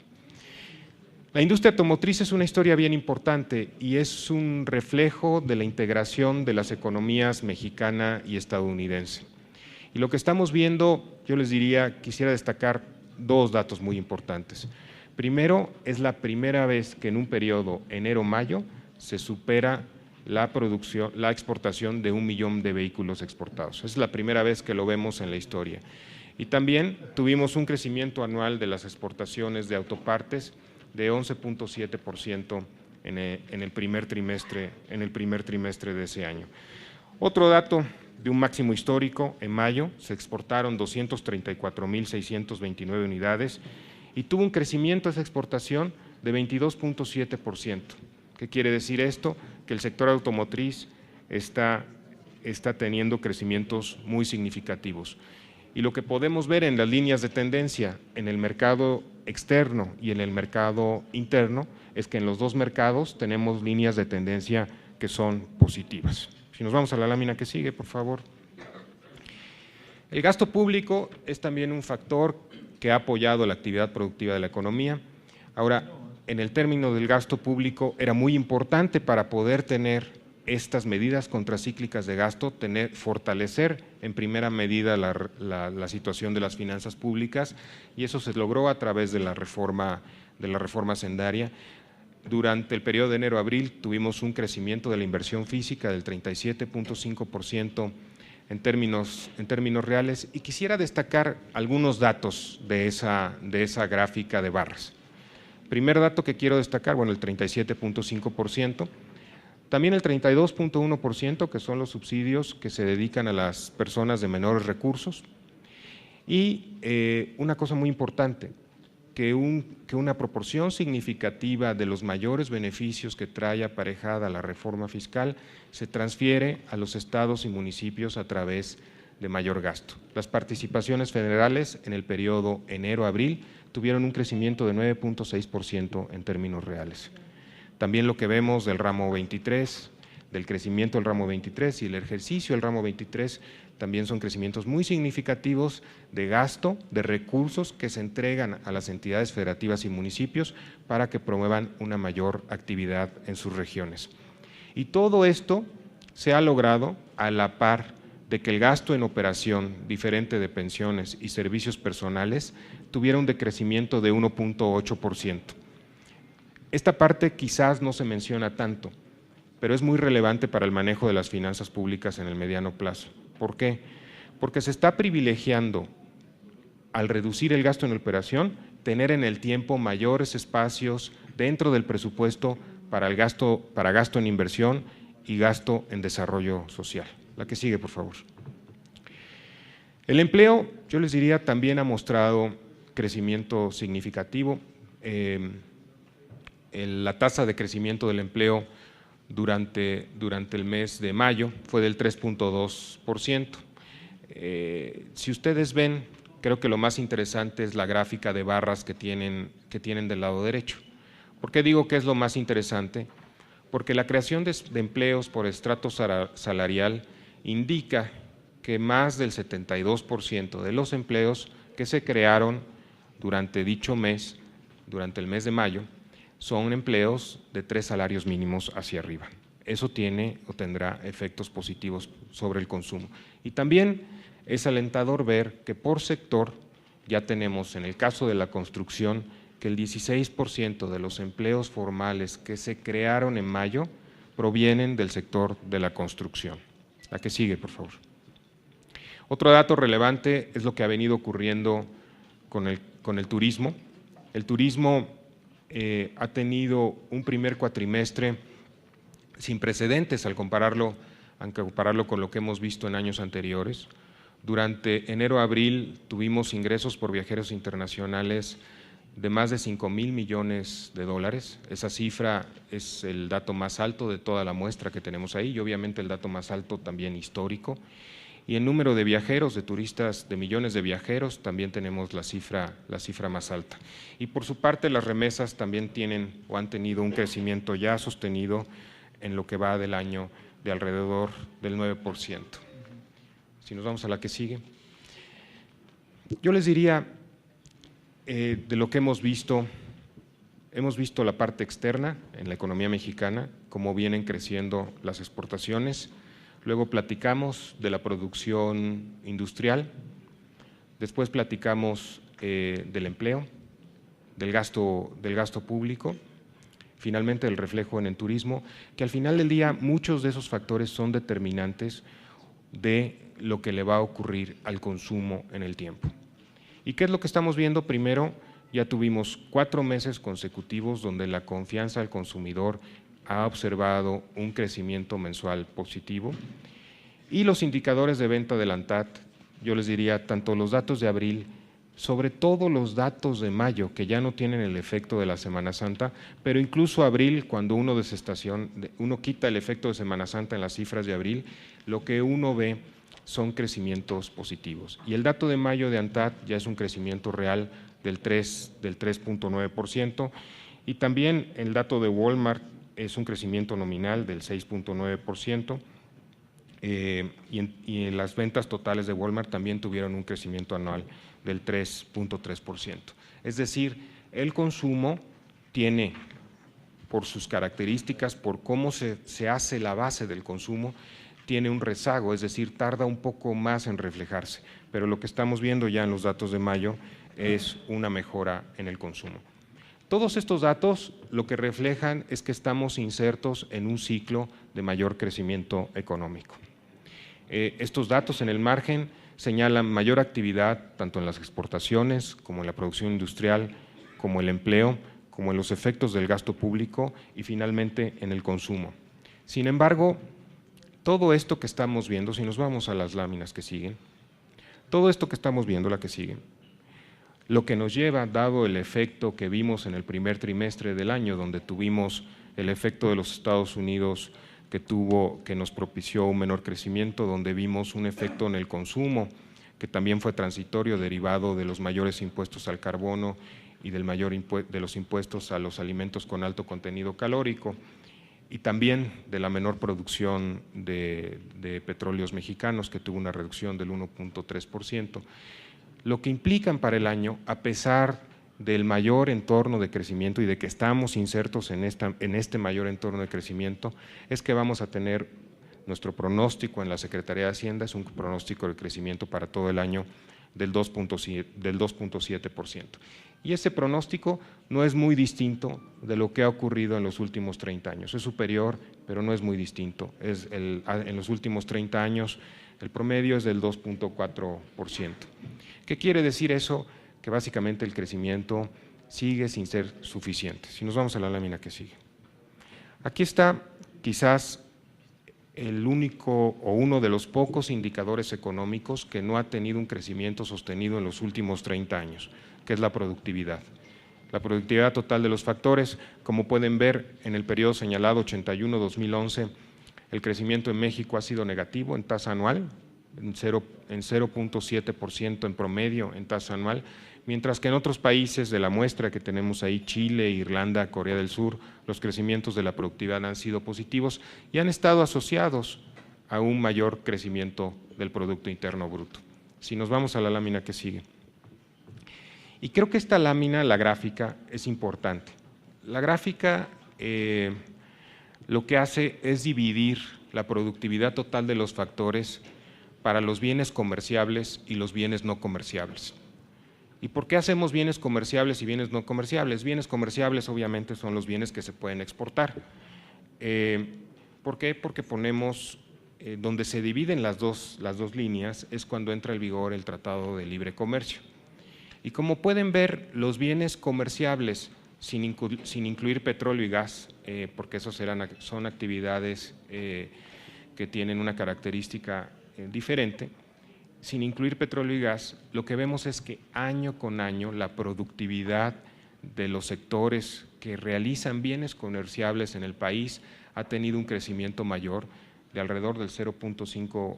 La industria automotriz es una historia bien importante y es un reflejo de la integración de las economías mexicana y estadounidense. Y lo que estamos viendo, yo les diría, quisiera destacar 2 datos muy importantes. Primero, es la primera vez que en un periodo enero-mayo se supera la exportación de 1 millón de vehículos exportados. Es la primera vez que lo vemos en la historia. Y también tuvimos un crecimiento anual de las exportaciones de autopartes de 11.7% en el primer trimestre de ese año. Otro dato de un máximo histórico, en mayo se exportaron 234.629 unidades y tuvo un crecimiento de esa exportación de 22.7%. ¿Qué quiere decir esto? Que el sector automotriz está teniendo crecimientos muy significativos. Y lo que podemos ver en las líneas de tendencia en el mercado externo y en el mercado interno es que en los 2 mercados tenemos líneas de tendencia que son positivas. Si nos vamos a la lámina que sigue, por favor. El gasto público es también un factor que ha apoyado la actividad productiva de la economía. Ahora, en el término del gasto público era muy importante para poder tener estas medidas contracíclicas de gasto, fortalecer en primera medida la situación de las finanzas públicas, y eso se logró a través de la reforma hacendaria. Durante el periodo de enero-abril tuvimos un crecimiento de la inversión física del 37.5% en términos reales, y quisiera destacar algunos datos de esa gráfica de barras. Primer dato que quiero destacar, bueno, el 37.5%, también el 32.1%, que son los subsidios que se dedican a las personas de menores recursos, y una cosa muy importante, que una proporción significativa de los mayores beneficios que trae aparejada la reforma fiscal se transfiere a los estados y municipios a través de mayor gasto. Las participaciones federales en el periodo enero-abril tuvieron un crecimiento de 9.6% en términos reales. También lo que vemos del ramo 23, del crecimiento del ramo 23 y el ejercicio del ramo 23, también son crecimientos muy significativos de gasto, de recursos que se entregan a las entidades federativas y municipios para que promuevan una mayor actividad en sus regiones. Y todo esto se ha logrado a la par de que el gasto en operación diferente de pensiones y servicios personales tuviera un decrecimiento de 1.8%. Esta parte quizás no se menciona tanto, pero es muy relevante para el manejo de las finanzas públicas en el mediano plazo. ¿Por qué? Porque se está privilegiando, al reducir el gasto en operación, tener en el tiempo mayores espacios dentro del presupuesto para gasto en inversión y gasto en desarrollo social. La que sigue, por favor. El empleo, yo les diría, también ha mostrado crecimiento significativo. La tasa de crecimiento del empleo durante el mes de mayo fue del 3.2%. Si ustedes ven, creo que lo más interesante es la gráfica de barras que tienen del lado derecho. ¿Por qué digo que es lo más interesante? Porque la creación de empleos por estrato salarial indica que más del 72% de los empleos que se crearon durante dicho mes, durante el mes de mayo, son empleos de 3 salarios mínimos hacia arriba. Eso tiene o tendrá efectos positivos sobre el consumo. Y también es alentador ver que por sector ya tenemos, en el caso de la construcción, que el 16% de los empleos formales que se crearon en mayo provienen del sector de la construcción. La que sigue, por favor. Otro dato relevante es lo que ha venido ocurriendo con el turismo. El turismo ha tenido un primer cuatrimestre sin precedentes al compararlo con lo que hemos visto en años anteriores. Durante enero-abril tuvimos ingresos por viajeros internacionales de más de 5,000 millones de dólares. Esa cifra es el dato más alto de toda la muestra que tenemos ahí y obviamente el dato más alto también histórico. Y en número de viajeros, de turistas, de millones de viajeros, también tenemos la cifra más alta. Y por su parte las remesas también tienen o han tenido un crecimiento ya sostenido en lo que va del año de alrededor del 9%. Si nos vamos a la que sigue. Yo les diría, de lo que hemos visto la parte externa en la economía mexicana, cómo vienen creciendo las exportaciones. Luego platicamos de la producción industrial, después platicamos del empleo, del gasto público, finalmente el reflejo en el turismo, que al final del día muchos de esos factores son determinantes de lo que le va a ocurrir al consumo en el tiempo. ¿Y qué es lo que estamos viendo? Primero, ya tuvimos 4 meses consecutivos donde la confianza del consumidor ha observado un crecimiento mensual positivo y los indicadores de venta del ANTAD, yo les diría, tanto los datos de abril, sobre todo los datos de mayo, que ya no tienen el efecto de la Semana Santa, pero incluso abril, cuando uno quita el efecto de Semana Santa en las cifras de abril, lo que uno ve son crecimientos positivos. Y el dato de mayo de ANTAD ya es un crecimiento real del 3.9%, y también el dato de Walmart es un crecimiento nominal del 6.9%, y en las ventas totales de Walmart también tuvieron un crecimiento anual del 3.3%. Es decir, el consumo tiene, por sus características, por cómo se hace la base del consumo, tiene un rezago, es decir, tarda un poco más en reflejarse, pero lo que estamos viendo ya en los datos de mayo es una mejora en el consumo. Todos estos datos lo que reflejan es que estamos insertos en un ciclo de mayor crecimiento económico. Estos datos en el margen señalan mayor actividad tanto en las exportaciones como en la producción industrial, como el empleo, como en los efectos del gasto público y finalmente en el consumo. Sin embargo, todo esto que estamos viendo, si nos vamos a las láminas que siguen, todo esto que estamos viendo, la que sigue, lo que nos lleva, dado el efecto que vimos en el primer trimestre del año, donde tuvimos el efecto de los Estados Unidos que nos propició un menor crecimiento, donde vimos un efecto en el consumo, que también fue transitorio, derivado de los mayores impuestos al carbono y de los impuestos a los alimentos con alto contenido calórico, y también de la menor producción de petróleos mexicanos, que tuvo una reducción del 1.3%, lo que implican para el año, a pesar del mayor entorno de crecimiento y de que estamos insertos en este mayor entorno de crecimiento, es que vamos a tener nuestro pronóstico en la Secretaría de Hacienda, es un pronóstico de crecimiento para todo el año del 2.7%. Y ese pronóstico no es muy distinto de lo que ha ocurrido en los últimos 30 años. Es superior, pero no es muy distinto. En los últimos 30 años el promedio es del 2.4%. ¿Qué quiere decir eso? Que básicamente el crecimiento sigue sin ser suficiente. Si nos vamos a la lámina que sigue. Aquí está quizás el único o uno de los pocos indicadores económicos que no ha tenido un crecimiento sostenido en los últimos 30 años, que es la productividad. La productividad total de los factores, como pueden ver en el periodo señalado 81-2011, el crecimiento en México ha sido negativo en tasa anual, en 0.7% en promedio en tasa anual, mientras que en otros países de la muestra que tenemos ahí, Chile, Irlanda, Corea del Sur, los crecimientos de la productividad han sido positivos y han estado asociados a un mayor crecimiento del Producto Interno Bruto. Si nos vamos a la lámina que sigue. Y creo que esta lámina, la gráfica, es importante. La gráfica lo que hace es dividir la productividad total de los factores para los bienes comerciables y los bienes no comerciables. ¿Y por qué hacemos bienes comerciables y bienes no comerciables? Bienes comerciables obviamente son los bienes que se pueden exportar. ¿Por qué? Porque ponemos, donde se dividen las dos líneas es cuando entra en vigor el Tratado de Libre Comercio. Y como pueden ver, los bienes comerciables, sin incluir petróleo y gas, porque esos son actividades que tienen una característica diferente, sin incluir petróleo y gas, lo que vemos es que año con año la productividad de los sectores que realizan bienes comerciables en el país ha tenido un crecimiento mayor de alrededor del 0.5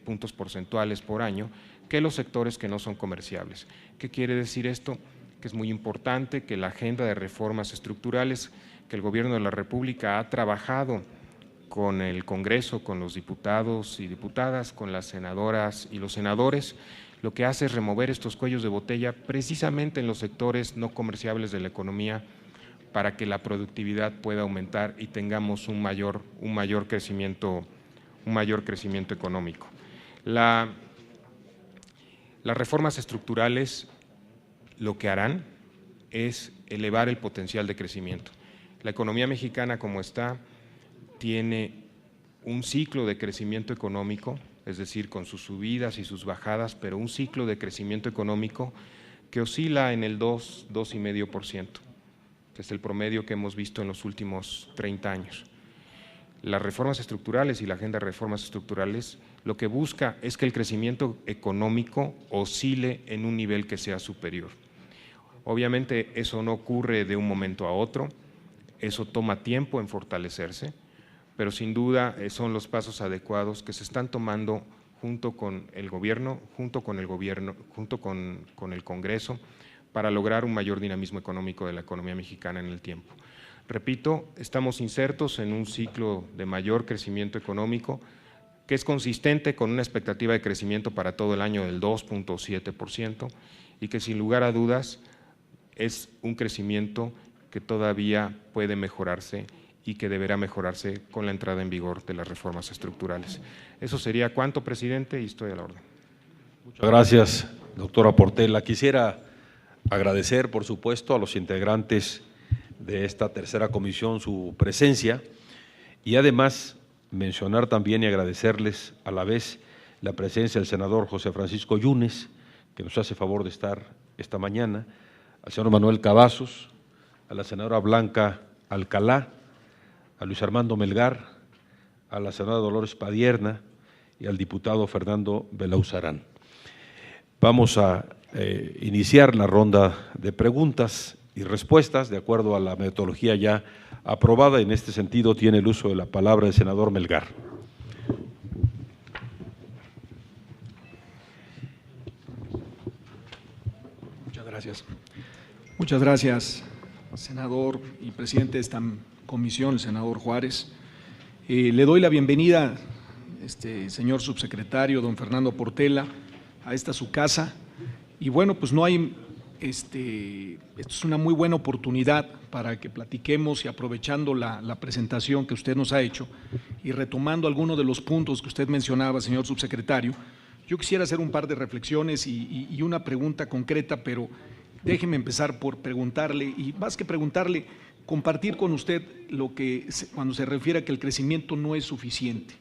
puntos porcentuales por año que los sectores que no son comerciables. ¿Qué quiere decir esto? Que es muy importante que la agenda de reformas estructurales que el Gobierno de la República ha trabajado con el Congreso, con los diputados y diputadas, con las senadoras y los senadores, lo que hace es remover estos cuellos de botella precisamente en los sectores no comerciables de la economía para que la productividad pueda aumentar y tengamos un mayor crecimiento económico. Las reformas estructurales lo que harán es elevar el potencial de crecimiento. La economía mexicana, como está, tiene un ciclo de crecimiento económico, es decir, con sus subidas y sus bajadas, pero un ciclo de crecimiento económico que oscila en el 2,5%, que es el promedio que hemos visto en los últimos 30 años. Las reformas estructurales y la agenda de reformas estructurales lo que busca es que el crecimiento económico oscile en un nivel que sea superior. Obviamente eso no ocurre de un momento a otro, eso toma tiempo en fortalecerse, pero sin duda son los pasos adecuados que se están tomando junto con el Gobierno, junto con el Congreso, para lograr un mayor dinamismo económico de la economía mexicana en el tiempo. Repito, estamos insertos en un ciclo de mayor crecimiento económico que es consistente con una expectativa de crecimiento para todo el año del 2.7% y que sin lugar a dudas es un crecimiento que todavía puede mejorarse y que deberá mejorarse con la entrada en vigor de las reformas estructurales. Eso sería cuanto, presidente, y estoy a la orden. Muchas gracias, doctora Portela. Quisiera agradecer, por supuesto, a los integrantes de esta tercera comisión su presencia y además mencionar también y agradecerles a la vez la presencia del senador José Francisco Yunes, que nos hace favor de estar esta mañana, al señor Manuel Cavazos, a la senadora Blanca Alcalá, a Luis Armando Melgar, a la senadora Dolores Padierna y al diputado Fernando Belauzarán. Vamos a iniciar la ronda de preguntas y respuestas de acuerdo a la metodología ya aprobada. En este sentido tiene el uso de la palabra el senador Melgar. Muchas gracias, senador y presidente de esta comisión, el senador Juárez. Le doy la bienvenida, señor subsecretario, don Fernando Portela, a esta su casa. Y bueno, pues no hay, esto es una muy buena oportunidad para que platiquemos y aprovechando la presentación que usted nos ha hecho y retomando algunos de los puntos que usted mencionaba, señor subsecretario, yo quisiera hacer un par de reflexiones y una pregunta concreta, pero déjeme empezar por preguntarle, y más que preguntarle, compartir con usted lo que cuando se refiere a que el crecimiento no es suficiente.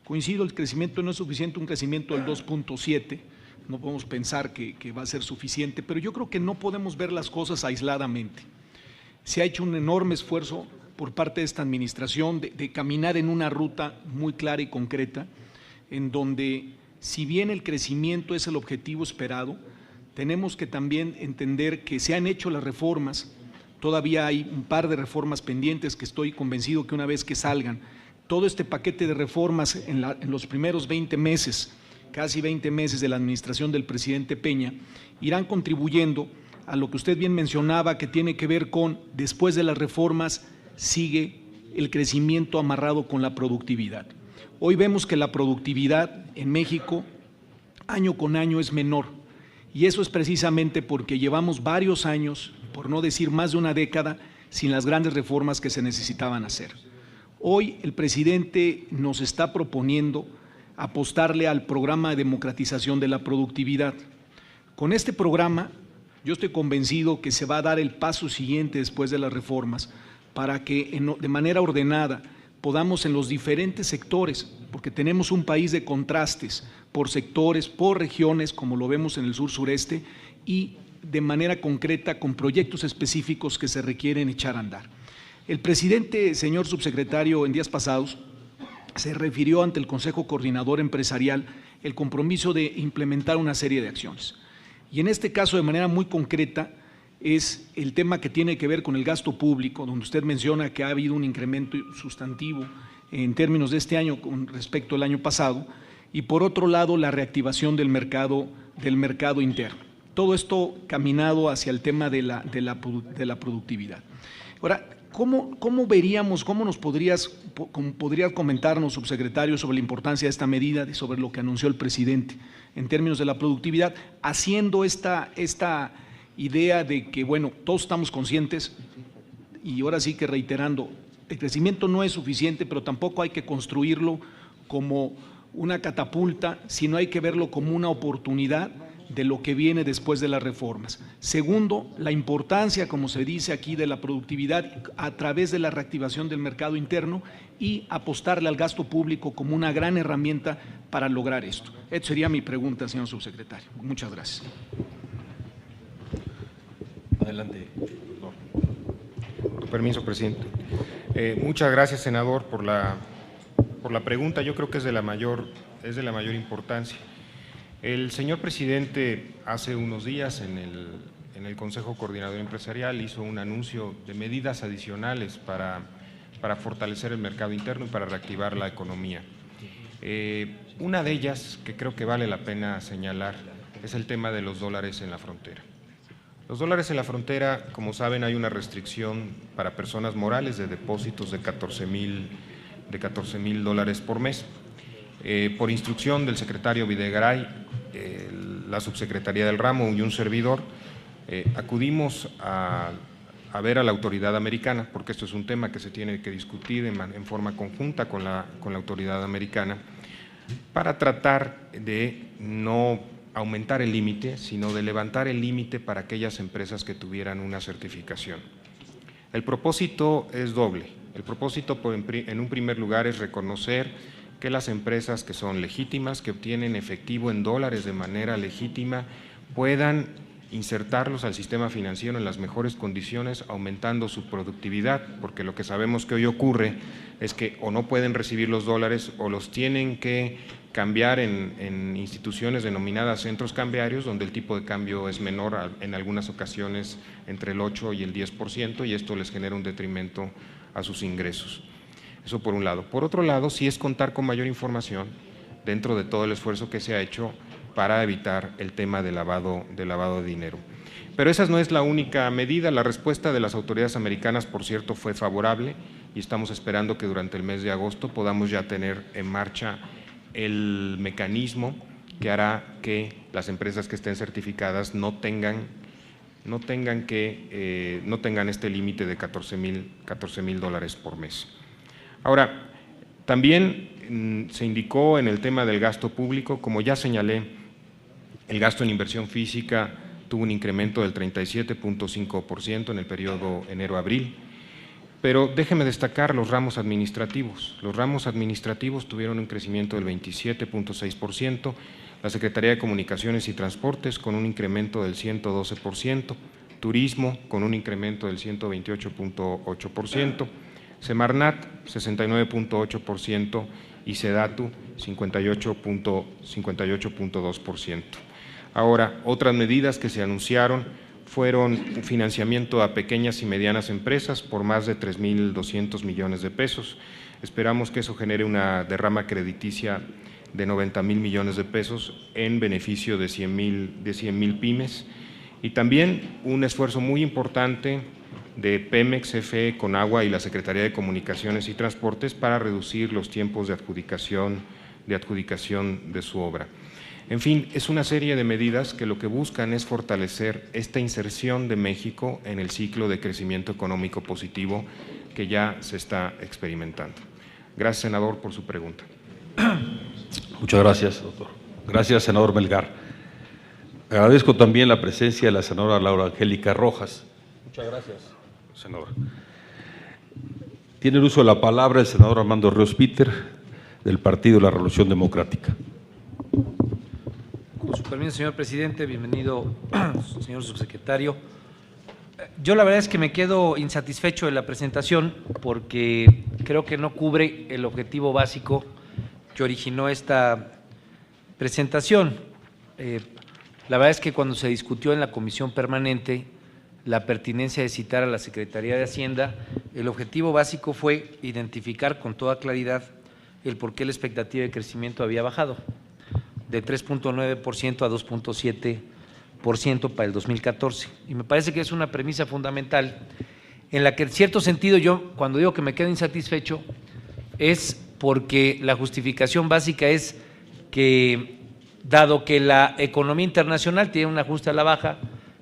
Coincido, el crecimiento no es suficiente, un crecimiento del 2.7, no podemos pensar que va a ser suficiente, pero yo creo que no podemos ver las cosas aisladamente. Se ha hecho un enorme esfuerzo por parte de esta administración de caminar en una ruta muy clara y concreta, en donde, si bien el crecimiento es el objetivo esperado, tenemos que también entender que se han hecho las reformas. Todavía hay un par de reformas pendientes que estoy convencido que una vez que salgan, todo este paquete de reformas en los primeros 20 meses, casi 20 meses de la administración del presidente Peña, irán contribuyendo a lo que usted bien mencionaba, que tiene que ver con, después de las reformas, sigue el crecimiento amarrado con la productividad. Hoy vemos que la productividad en México, año con año, es menor, y eso es precisamente porque llevamos varios años, por no decir más de una década, sin las grandes reformas que se necesitaban hacer. Hoy el presidente nos está proponiendo apostarle al programa de democratización de la productividad. Con este programa, yo estoy convencido que se va a dar el paso siguiente después de las reformas para que de manera ordenada podamos en los diferentes sectores, porque tenemos un país de contrastes por sectores, por regiones, como lo vemos en el sur-sureste, y de manera concreta con proyectos específicos que se requieren echar a andar. El presidente, señor subsecretario, en días pasados se refirió ante el Consejo Coordinador Empresarial el compromiso de implementar una serie de acciones. Y en este caso, de manera muy concreta, es el tema que tiene que ver con el gasto público, donde usted menciona que ha habido un incremento sustantivo en términos de este año con respecto al año pasado, y por otro lado la reactivación del mercado interno. Todo esto caminado hacia el tema de la productividad. Ahora, ¿cómo veríamos, cómo podrías comentarnos, subsecretario, sobre la importancia de esta medida y sobre lo que anunció el presidente en términos de la productividad, haciendo esta idea de que, bueno, todos estamos conscientes y ahora sí que reiterando, el crecimiento no es suficiente, pero tampoco hay que construirlo como una catapulta, sino hay que verlo como una oportunidad de lo que viene después de las reformas. Segundo, la importancia, como se dice aquí, de la productividad a través de la reactivación del mercado interno y apostarle al gasto público como una gran herramienta para lograr esto. Esta sería mi pregunta, señor subsecretario. Muchas gracias. Adelante. Con permiso, presidente. Muchas gracias, senador, por la pregunta. Yo creo que es de la mayor importancia. El señor presidente hace unos días en el Consejo Coordinador Empresarial hizo un anuncio de medidas adicionales para fortalecer el mercado interno y para reactivar la economía. Una de ellas, que creo que vale la pena señalar, es el tema de los dólares en la frontera. Los dólares en la frontera, como saben, hay una restricción para personas morales de depósitos de 14,000 dólares por mes. Por instrucción del secretario Videgaray, la subsecretaría del ramo y un servidor, acudimos a ver a la autoridad americana, porque esto es un tema que se tiene que discutir en forma conjunta con la autoridad americana, para tratar de no aumentar el límite, sino de levantar el límite para aquellas empresas que tuvieran una certificación. El propósito es doble. El propósito, en un primer lugar, es reconocer que las empresas que son legítimas, que obtienen efectivo en dólares de manera legítima, puedan insertarlos al sistema financiero en las mejores condiciones, aumentando su productividad, porque lo que sabemos que hoy ocurre es que o no pueden recibir los dólares o los tienen que cambiar en instituciones denominadas centros cambiarios, donde el tipo de cambio es menor, en algunas ocasiones entre el 8 y el 10%, y esto les genera un detrimento a sus ingresos. Eso por un lado. Por otro lado, sí es contar con mayor información dentro de todo el esfuerzo que se ha hecho para evitar el tema del lavado de dinero. Pero esa no es la única medida. La respuesta de las autoridades americanas, por cierto, fue favorable y estamos esperando que durante el mes de agosto podamos ya tener en marcha el mecanismo que hará que las empresas que estén certificadas no tengan este límite de $14,000 por mes. Ahora, también se indicó en el tema del gasto público, como ya señalé, el gasto en inversión física tuvo un incremento del 37.5% en el periodo enero-abril, pero déjeme destacar los ramos administrativos. Los ramos administrativos tuvieron un crecimiento del 27.6%, la Secretaría de Comunicaciones y Transportes con un incremento del 112%, Turismo con un incremento del 128.8%, Semarnat 69.8% y Sedatu 58.2%. Ahora, otras medidas que se anunciaron fueron financiamiento a pequeñas y medianas empresas por más de 3.200 millones de pesos. Esperamos que eso genere una derrama crediticia de 90,000 millones de pesos en beneficio de 100,000 pymes, y también un esfuerzo muy importante de Pemex, CFE, Conagua y la Secretaría de Comunicaciones y Transportes para reducir los tiempos de adjudicación de su obra. En fin, es una serie de medidas que lo que buscan es fortalecer esta inserción de México en el ciclo de crecimiento económico positivo que ya se está experimentando. Gracias, senador, por su pregunta. Muchas gracias, doctor. Gracias, senador Melgar. Agradezco también la presencia de la senadora Laura Angélica Rojas. Muchas gracias, senador. Tiene el uso de la palabra el senador Armando Ríos Peter, del Partido de la Revolución Democrática. Con su permiso, señor presidente, bienvenido, señor subsecretario. Yo la verdad es que me quedo insatisfecho de la presentación porque creo que no cubre el objetivo básico que originó esta presentación. La verdad es que cuando se discutió en la comisión permanente la pertinencia de citar a la Secretaría de Hacienda, el objetivo básico fue identificar con toda claridad el por qué la expectativa de crecimiento había bajado de 3.9% a 2.7% para el 2014. Y me parece que es una premisa fundamental en la que en cierto sentido yo, cuando digo que me quedo insatisfecho, es porque la justificación básica es que, dado que la economía internacional tiene un ajuste a la baja,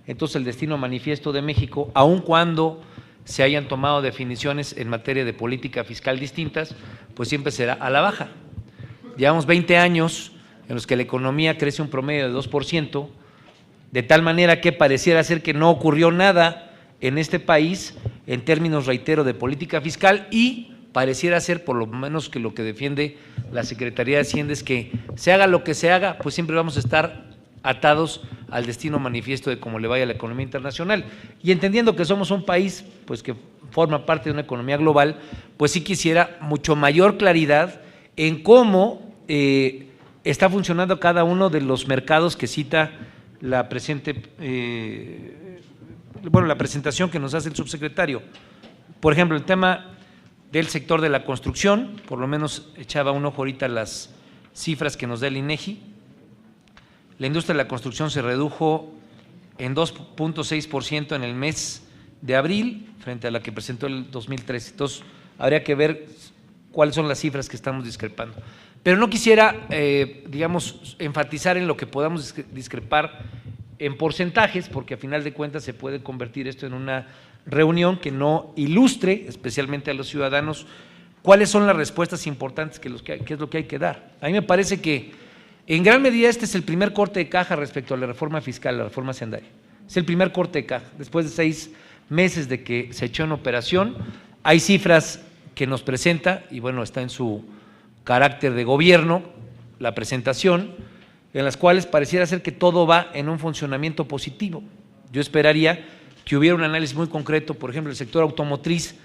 entonces el destino manifiesto de México, aun cuando se hayan tomado definiciones en materia de política fiscal distintas, pues siempre será a la baja. Llevamos 20 años en los que la economía crece un promedio de 2%, de tal manera que pareciera ser que no ocurrió nada en este país en términos, reitero, de política fiscal, y pareciera ser, por lo menos que lo que defiende la Secretaría de Hacienda, es que se haga lo que se haga, pues siempre vamos a estar atados al destino manifiesto de cómo le vaya a la economía internacional. Y entendiendo que somos un país pues que forma parte de una economía global, pues sí quisiera mucho mayor claridad en cómo está funcionando cada uno de los mercados que cita la la presentación que nos hace el subsecretario. Por ejemplo, el tema del sector de la construcción, por lo menos echaba un ojo ahorita las cifras que nos da el INEGI. La industria de la construcción se redujo en 2.6% en el mes de abril frente a la que presentó el 2013. Entonces, habría que ver cuáles son las cifras que estamos discrepando. Pero no quisiera, digamos, enfatizar en lo que podamos discrepar en porcentajes, porque a final de cuentas se puede convertir esto en una reunión que no ilustre, especialmente a los ciudadanos, cuáles son las respuestas importantes que es lo que hay que dar. A mí me parece que en gran medida este es el primer corte de caja respecto a la reforma fiscal, la reforma hacendaria. Es el primer corte de caja. Después de 6 meses de que se echó en operación, hay cifras que nos presenta, y bueno, está en su carácter de gobierno, la presentación, en las cuales pareciera ser que todo va en un funcionamiento positivo. Yo esperaría que hubiera un análisis muy concreto, por ejemplo, el sector automotriz,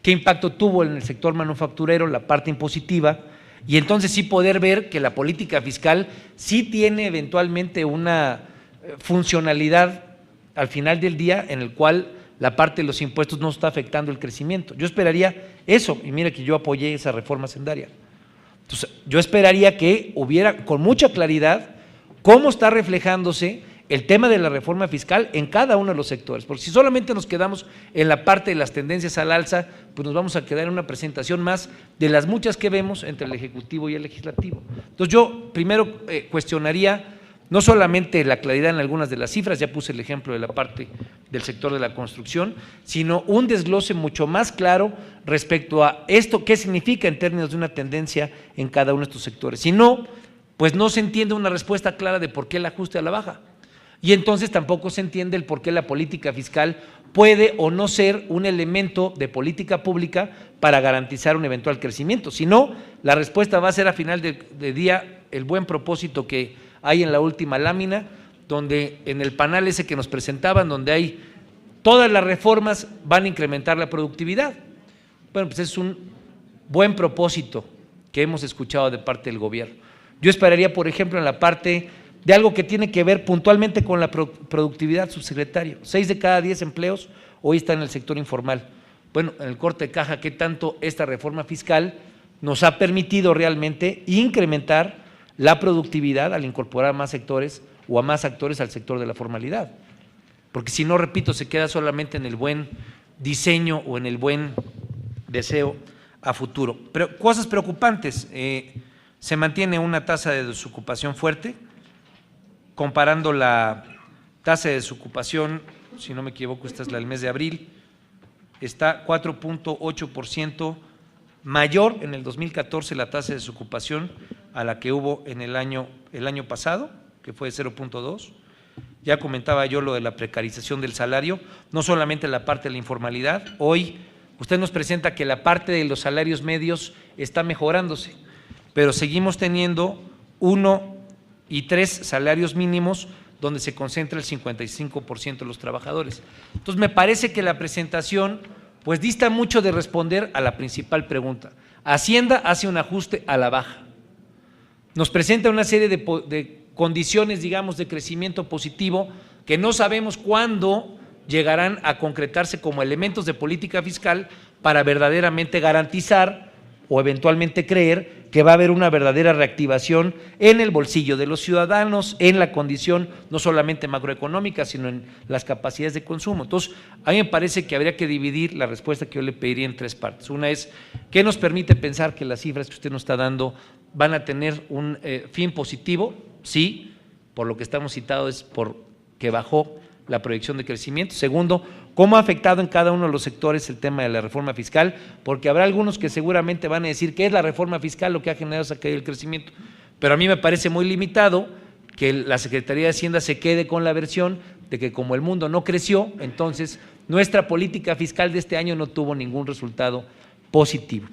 qué impacto tuvo en el sector manufacturero, la parte impositiva, y entonces sí poder ver que la política fiscal sí tiene eventualmente una funcionalidad al final del día en el cual la parte de los impuestos no está afectando el crecimiento. Yo esperaría eso, y mira que yo apoyé esa reforma hacendaria. Entonces, yo esperaría que hubiera con mucha claridad cómo está reflejándose el tema de la reforma fiscal en cada uno de los sectores, porque si solamente nos quedamos en la parte de las tendencias al alza, pues nos vamos a quedar en una presentación más de las muchas que vemos entre el Ejecutivo y el Legislativo. Entonces yo primero cuestionaría no solamente la claridad en algunas de las cifras, ya puse el ejemplo de la parte del sector de la construcción, sino un desglose mucho más claro respecto a esto, qué significa en términos de una tendencia en cada uno de estos sectores. Si no, pues no se entiende una respuesta clara de por qué el ajuste a la baja. Y entonces tampoco se entiende el por qué la política fiscal puede o no ser un elemento de política pública para garantizar un eventual crecimiento. Si no, la respuesta va a ser a final de día el buen propósito que hay en la última lámina, donde en el panel ese que nos presentaban, donde hay todas las reformas van a incrementar la productividad. Bueno, pues es un buen propósito que hemos escuchado de parte del gobierno. Yo esperaría, por ejemplo, en la parte de algo que tiene que ver puntualmente con la productividad, subsecretario. 6 de cada 10 empleos hoy están en el sector informal. Bueno, en el corte de caja, ¿qué tanto esta reforma fiscal nos ha permitido realmente incrementar la productividad al incorporar a más sectores o a más actores al sector de la formalidad? Porque si no, repito, se queda solamente en el buen diseño o en el buen deseo a futuro. Pero cosas preocupantes, se mantiene una tasa de desocupación fuerte. Comparando la tasa de desocupación, si no me equivoco, esta es la del mes de abril, está 4.8% mayor en el 2014 la tasa de desocupación a la que hubo en el año pasado, que fue de 0.2. Ya comentaba yo lo de la precarización del salario, no solamente la parte de la informalidad. Hoy usted nos presenta que la parte de los salarios medios está mejorándose, pero seguimos teniendo 1 y 3 salarios mínimos donde se concentra el 55% de los trabajadores. Entonces me parece que la presentación pues dista mucho de responder a la principal pregunta. Hacienda hace un ajuste a la baja, nos presenta una serie de condiciones, digamos, de crecimiento positivo que no sabemos cuándo llegarán a concretarse como elementos de política fiscal para verdaderamente garantizar o eventualmente creer que va a haber una verdadera reactivación en el bolsillo de los ciudadanos, en la condición no solamente macroeconómica, sino en las capacidades de consumo. Entonces, a mí me parece que habría que dividir la respuesta que yo le pediría en 3 partes. Una es, ¿qué nos permite pensar que las cifras que usted nos está dando van a tener un fin positivo? Sí, por lo que estamos citados es por que bajó la proyección de crecimiento. Segundo, ¿cómo ha afectado en cada uno de los sectores el tema de la reforma fiscal? Porque habrá algunos que seguramente van a decir que es la reforma fiscal lo que ha generado esa caída del crecimiento, pero a mí me parece muy limitado que la Secretaría de Hacienda se quede con la versión de que como el mundo no creció, entonces nuestra política fiscal de este año no tuvo ningún resultado positivo.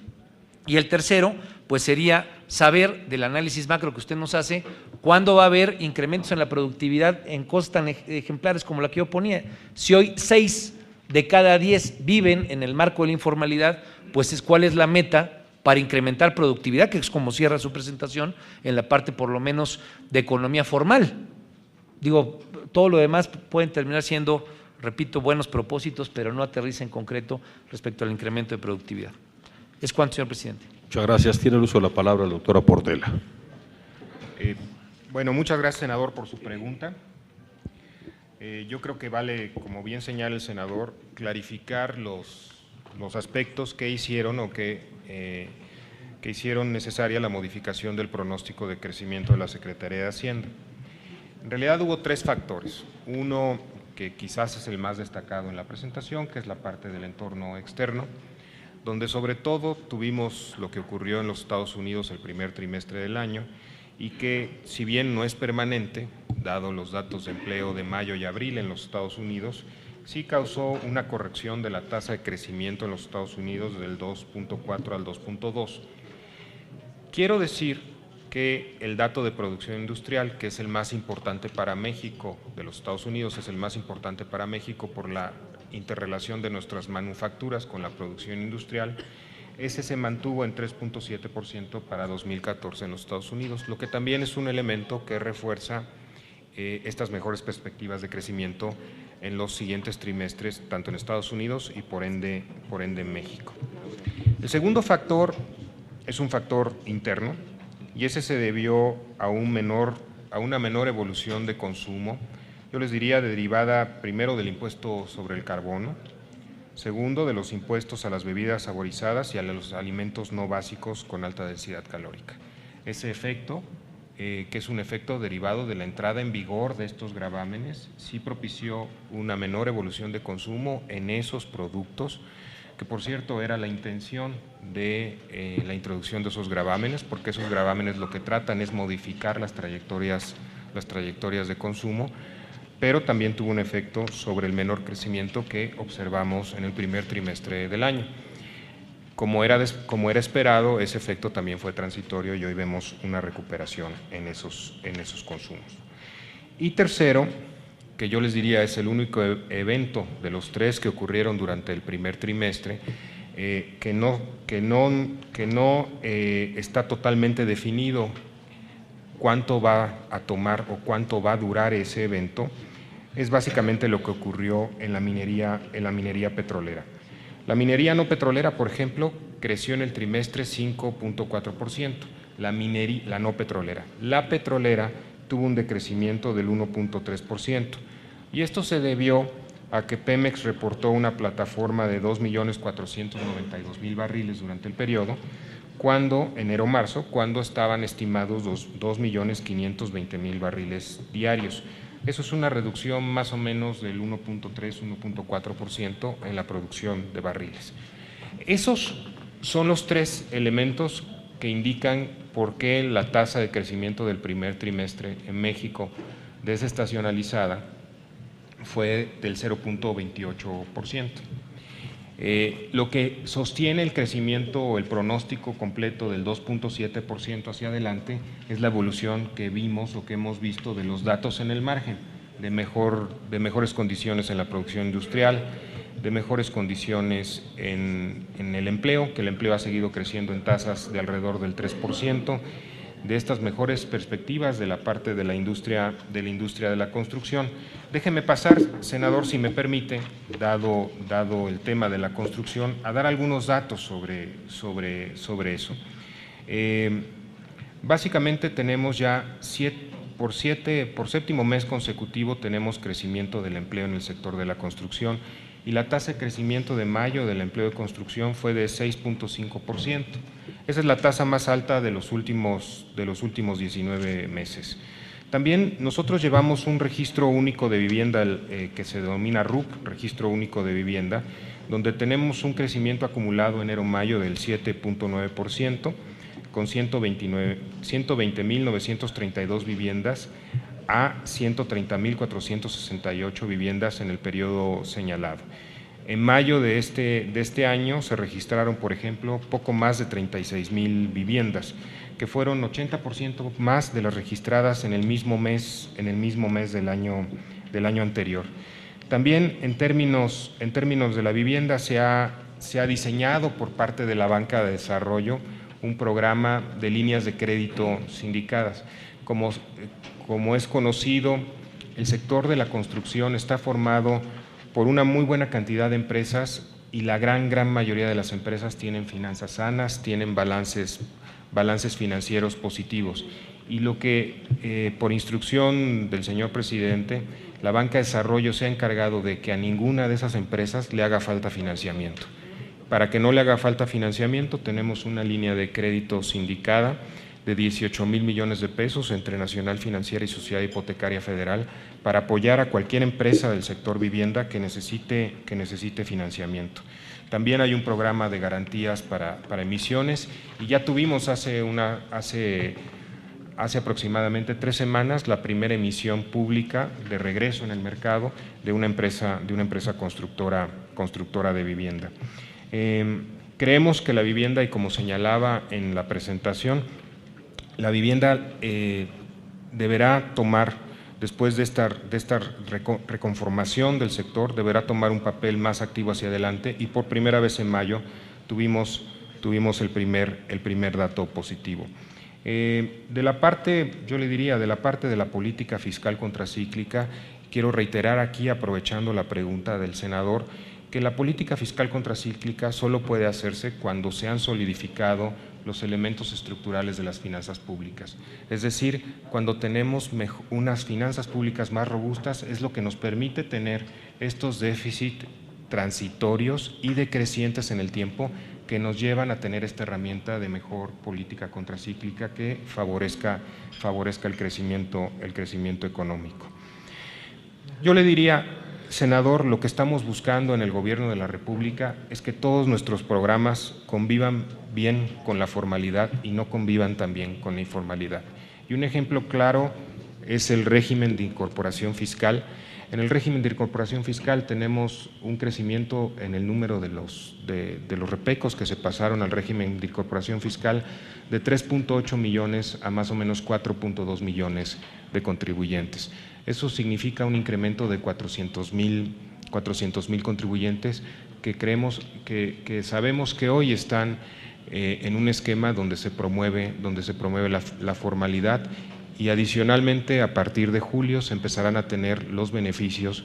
Y el tercero, pues sería saber del análisis macro que usted nos hace, cuándo va a haber incrementos en la productividad en cosas tan ejemplares como la que yo ponía. Si hoy 6 de cada 10 viven en el marco de la informalidad, pues cuál es la meta para incrementar productividad, que es como cierra su presentación en la parte por lo menos de economía formal. Digo, todo lo demás pueden terminar siendo, repito, buenos propósitos, pero no aterriza en concreto respecto al incremento de productividad. Es cuanto, señor presidente. Muchas gracias. Tiene el uso de la palabra la doctora Portela. Bueno, muchas gracias, senador, por su pregunta. Yo creo que vale, como bien señala el senador, clarificar los aspectos que hicieron o que hicieron necesaria la modificación del pronóstico de crecimiento de la Secretaría de Hacienda. En realidad hubo 3 factores. Uno que quizás es el más destacado en la presentación, que es la parte del entorno externo, donde sobre todo tuvimos lo que ocurrió en los Estados Unidos el primer trimestre del año y que, si bien no es permanente, dado los datos de empleo de mayo y abril en los Estados Unidos, sí causó una corrección de la tasa de crecimiento en los Estados Unidos del 2.4 al 2.2. Quiero decir que el dato de producción industrial, que es el más importante para México, de los Estados Unidos, es el más importante para México por la interrelación de nuestras manufacturas con la producción industrial, ese se mantuvo en 3.7% para 2014 en los Estados Unidos, lo que también es un elemento que refuerza estas mejores perspectivas de crecimiento en los siguientes trimestres, tanto en Estados Unidos y por ende en México. El segundo factor es un factor interno y ese se debió a una menor evolución de consumo, yo les diría derivada primero del impuesto sobre el carbono, segundo de los impuestos a las bebidas saborizadas y a los alimentos no básicos con alta densidad calórica. Ese efecto, que es un efecto derivado de la entrada en vigor de estos gravámenes, sí propició una menor evolución de consumo en esos productos, que por cierto era la intención de la introducción de esos gravámenes, porque esos gravámenes lo que tratan es modificar las trayectorias de consumo, pero también tuvo un efecto sobre el menor crecimiento que observamos en el primer trimestre del año. Como era esperado, ese efecto también fue transitorio y hoy vemos una recuperación en esos consumos. Y tercero, que yo les diría es el único evento de los tres que ocurrieron durante el primer trimestre, que no está totalmente definido cuánto va a tomar o cuánto va a durar ese evento, es básicamente lo que ocurrió en la minería petrolera. La minería no petrolera, por ejemplo, creció en el trimestre 5.4%, la no petrolera. La petrolera tuvo un decrecimiento del 1.3%, y esto se debió a que Pemex reportó una plataforma de 2.492.000 barriles durante el periodo, enero-marzo, cuando estaban estimados 2.520.000 barriles diarios. Eso es una reducción más o menos del 1.3-1.4% en la producción de barriles. Esos son los tres elementos que indican por qué la tasa de crecimiento del primer trimestre en México desestacionalizada fue del 0.28%. Lo que sostiene el crecimiento o el pronóstico completo del 2.7% hacia adelante es la evolución que vimos o que hemos visto de los datos en el margen, de mejores condiciones en la producción industrial, de mejores condiciones en el empleo, que el empleo ha seguido creciendo en tasas de alrededor del 3%, de estas mejores perspectivas de la parte de la industria de la construcción. Déjeme pasar, senador, si me permite, dado el tema de la construcción, a dar algunos datos sobre eso. Básicamente tenemos ya por séptimo mes consecutivo tenemos crecimiento del empleo en el sector de la construcción y la tasa de crecimiento de mayo del empleo de construcción fue de 6.5%. Esa es la tasa más alta de los últimos 19 meses. También nosotros llevamos un registro único de vivienda que se denomina RUP, Registro Único de Vivienda, donde tenemos un crecimiento acumulado enero-mayo del 7.9%, con 120.932 viviendas a 130.468 viviendas en el periodo señalado. En mayo de este año se registraron, por ejemplo, poco más de 36,000 viviendas, que fueron 80% más de las registradas en el mismo mes del año anterior. También en términos de la vivienda se ha diseñado por parte de la Banca de Desarrollo un programa de líneas de crédito sindicadas. Como es conocido, el sector de la construcción está formado por una muy buena cantidad de empresas y la gran mayoría de las empresas tienen finanzas sanas, tienen balances financieros positivos. Y lo que, por instrucción del señor presidente, la Banca de Desarrollo se ha encargado de que a ninguna de esas empresas le haga falta financiamiento. Para que no le haga falta financiamiento, tenemos una línea de crédito sindicada de 18,000 millones de pesos entre Nacional Financiera y Sociedad Hipotecaria Federal para apoyar a cualquier empresa del sector vivienda que necesite financiamiento. También hay un programa de garantías para emisiones y ya tuvimos hace aproximadamente 3 semanas la primera emisión pública de regreso en el mercado de una empresa constructora de vivienda. Creemos que la vivienda, y como señalaba en la presentación, la vivienda deberá tomar, después de esta reconformación del sector, deberá tomar un papel más activo hacia adelante, y por primera vez en mayo tuvimos el primer dato positivo. De la parte, yo le diría, de la parte de la política fiscal contracíclica, quiero reiterar aquí, aprovechando la pregunta del senador, que la política fiscal contracíclica solo puede hacerse cuando se han solidificado los elementos estructurales de las finanzas públicas. Es decir, cuando tenemos unas finanzas públicas más robustas, es lo que nos permite tener estos déficits transitorios y decrecientes en el tiempo que nos llevan a tener esta herramienta de mejor política contracíclica que favorezca el crecimiento económico. Yo le diría, senador, lo que estamos buscando en el Gobierno de la República es que todos nuestros programas convivan bien con la formalidad y no convivan también con la informalidad. Y un ejemplo claro es el régimen de incorporación fiscal. En el régimen de incorporación fiscal tenemos un crecimiento en el número de los repecos que se pasaron al régimen de incorporación fiscal de 3.8 millones a más o menos 4.2 millones de contribuyentes. Eso significa un incremento de 400,000 contribuyentes que sabemos que hoy están en un esquema donde se promueve la formalidad, y adicionalmente a partir de julio se empezarán a tener los beneficios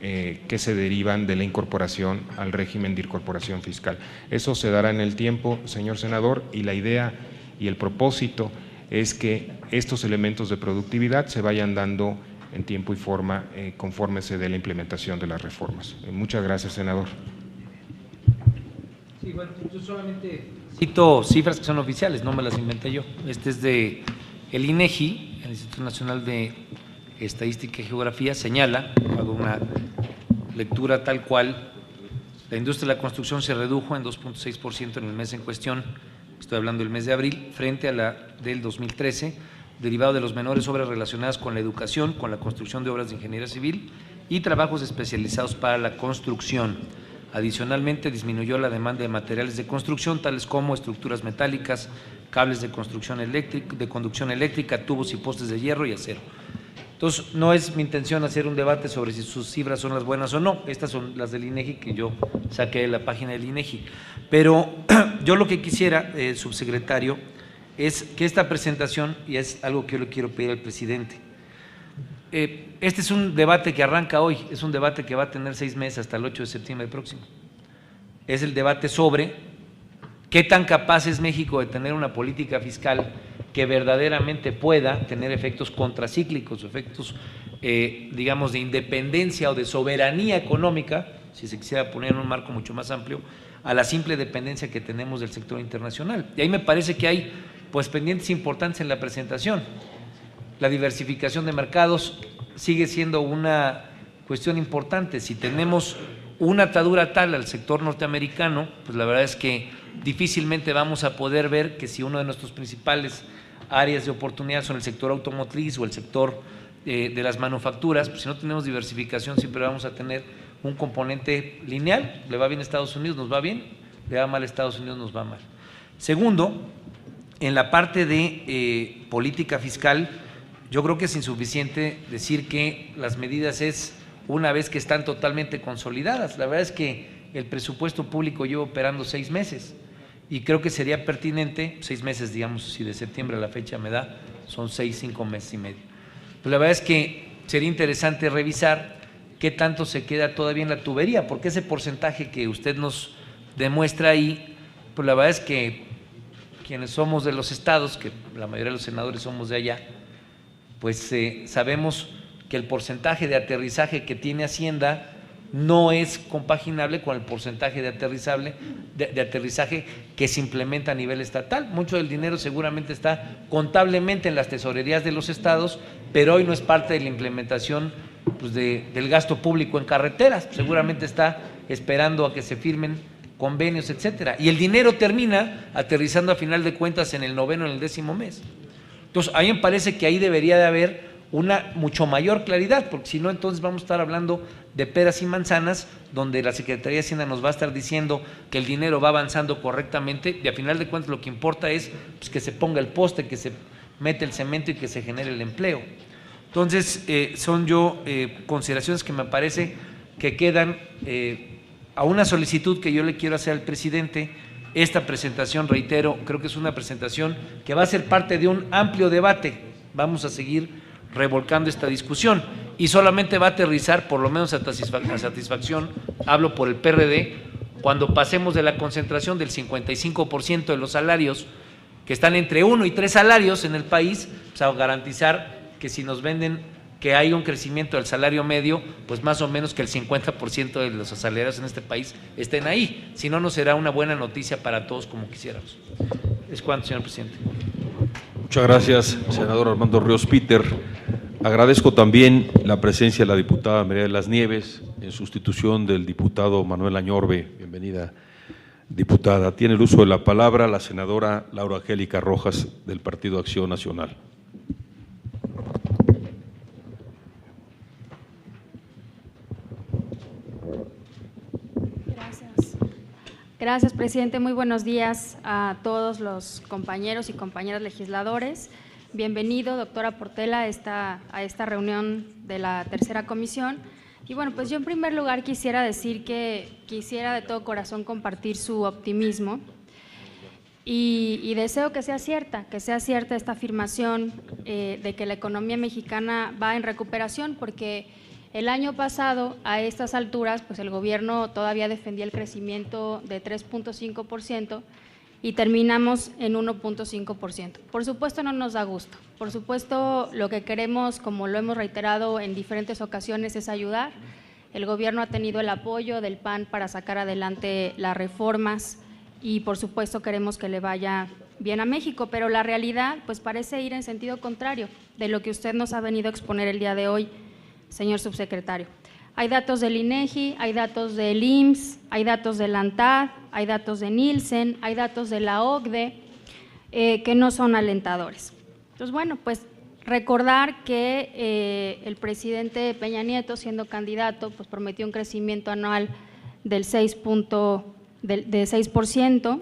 que se derivan de la incorporación al régimen de incorporación fiscal. Eso se dará en el tiempo, señor senador, y la idea y el propósito es que estos elementos de productividad se vayan dando en tiempo y forma conforme se dé la implementación de las reformas. Muchas gracias, senador. Sí, bueno, yo solamente cito cifras que son oficiales, no me las inventé yo. Este es de el INEGI, el Instituto Nacional de Estadística y Geografía, señala, hago una lectura tal cual, la industria de la construcción se redujo en 2.6% en el mes en cuestión, estoy hablando del mes de abril, frente a la del 2013, derivado de los menores obras relacionadas con la educación, con la construcción de obras de ingeniería civil y trabajos especializados para la construcción. Adicionalmente, disminuyó la demanda de materiales de construcción, tales como estructuras metálicas, cables de conducción eléctrica, tubos y postes de hierro y acero. Entonces, no es mi intención hacer un debate sobre si sus cifras son las buenas o no. Estas son las del INEGI, que yo saqué de la página del INEGI. Pero yo lo que quisiera, subsecretario, es que esta presentación, y es algo que yo le quiero pedir al presidente, este es un debate que arranca hoy, es un debate que va a tener 6 meses hasta el 8 de septiembre próximo. Es el debate sobre qué tan capaz es México de tener una política fiscal que verdaderamente pueda tener efectos contracíclicos, efectos, digamos, de independencia o de soberanía económica, si se quisiera poner en un marco mucho más amplio, a la simple dependencia que tenemos del sector internacional. Y ahí me parece que hay pues pendientes importantes en la presentación. La diversificación de mercados sigue siendo una cuestión importante. Si tenemos una atadura tal al sector norteamericano, pues la verdad es que difícilmente vamos a poder ver que si uno de nuestros principales áreas de oportunidad son el sector automotriz o el sector de las manufacturas, pues si no tenemos diversificación siempre vamos a tener un componente lineal. Le va bien a Estados Unidos, nos va bien; le va mal a Estados Unidos, nos va mal. Segundo, en la parte de política fiscal, yo creo que es insuficiente decir que las medidas es una vez que están totalmente consolidadas. La verdad es que el presupuesto público lleva operando 6 meses y creo que sería pertinente, 6 meses, digamos, si de septiembre a la fecha me da, son 5 meses y medio. Pero la verdad es que sería interesante revisar qué tanto se queda todavía en la tubería, porque ese porcentaje que usted nos demuestra ahí, pues la verdad es que quienes somos de los estados, que la mayoría de los senadores somos de allá, pues sabemos que el porcentaje de aterrizaje que tiene Hacienda no es compaginable con el porcentaje de aterrizaje que se implementa a nivel estatal. Mucho del dinero seguramente está contablemente en las tesorerías de los estados, pero hoy no es parte de la implementación pues, del gasto público en carreteras. Seguramente está esperando a que se firmen convenios, etcétera. Y el dinero termina aterrizando a final de cuentas en el 9º, en el 10º mes. Entonces, a mí me parece que ahí debería de haber una mucho mayor claridad, porque si no, entonces vamos a estar hablando de peras y manzanas, donde la Secretaría de Hacienda nos va a estar diciendo que el dinero va avanzando correctamente y a final de cuentas lo que importa es pues, que se ponga el poste, que se mete el cemento y que se genere el empleo. Entonces, son consideraciones que me parece que quedan a una solicitud que yo le quiero hacer al presidente. Esta presentación, reitero, creo que es una presentación que va a ser parte de un amplio debate. Vamos a seguir revolcando esta discusión y solamente va a aterrizar, por lo menos a satisfacción, hablo por el PRD, cuando pasemos de la concentración del 55% de los salarios que están entre 1 y 3 salarios en el país, pues a garantizar que si nos venden que hay un crecimiento del salario medio, pues más o menos que el 50% de los asalariados en este país estén ahí. Si no, no será una buena noticia para todos como quisiéramos. Es cuanto, señor presidente. Muchas gracias, senador Armando Ríos Peter. Agradezco también la presencia de la diputada María de las Nieves en sustitución del diputado Manuel Añorbe. Bienvenida, diputada. Tiene el uso de la palabra la senadora Laura Angélica Rojas del Partido Acción Nacional. Gracias, presidente. Muy buenos días a todos los compañeros y compañeras legisladores. Bienvenido, doctora Portela, a esta reunión de la tercera comisión. Y bueno, pues yo en primer lugar quisiera decir que quisiera de todo corazón compartir su optimismo y deseo que sea cierta esta afirmación de que la economía mexicana va en recuperación, porque el año pasado, a estas alturas, pues el gobierno todavía defendía el crecimiento de 3.5% y terminamos en 1.5%. Por supuesto no nos da gusto, por supuesto lo que queremos, como lo hemos reiterado en diferentes ocasiones, es ayudar. El gobierno ha tenido el apoyo del PAN para sacar adelante las reformas y por supuesto queremos que le vaya bien a México, pero la realidad pues parece ir en sentido contrario de lo que usted nos ha venido a exponer el día de hoy, señor subsecretario. Hay datos del INEGI, hay datos del IMSS, hay datos de la ANTAD, hay datos de Nielsen, hay datos de la OCDE que no son alentadores. Entonces, bueno, pues recordar que el presidente Peña Nieto, siendo candidato, pues prometió un crecimiento anual del 6%,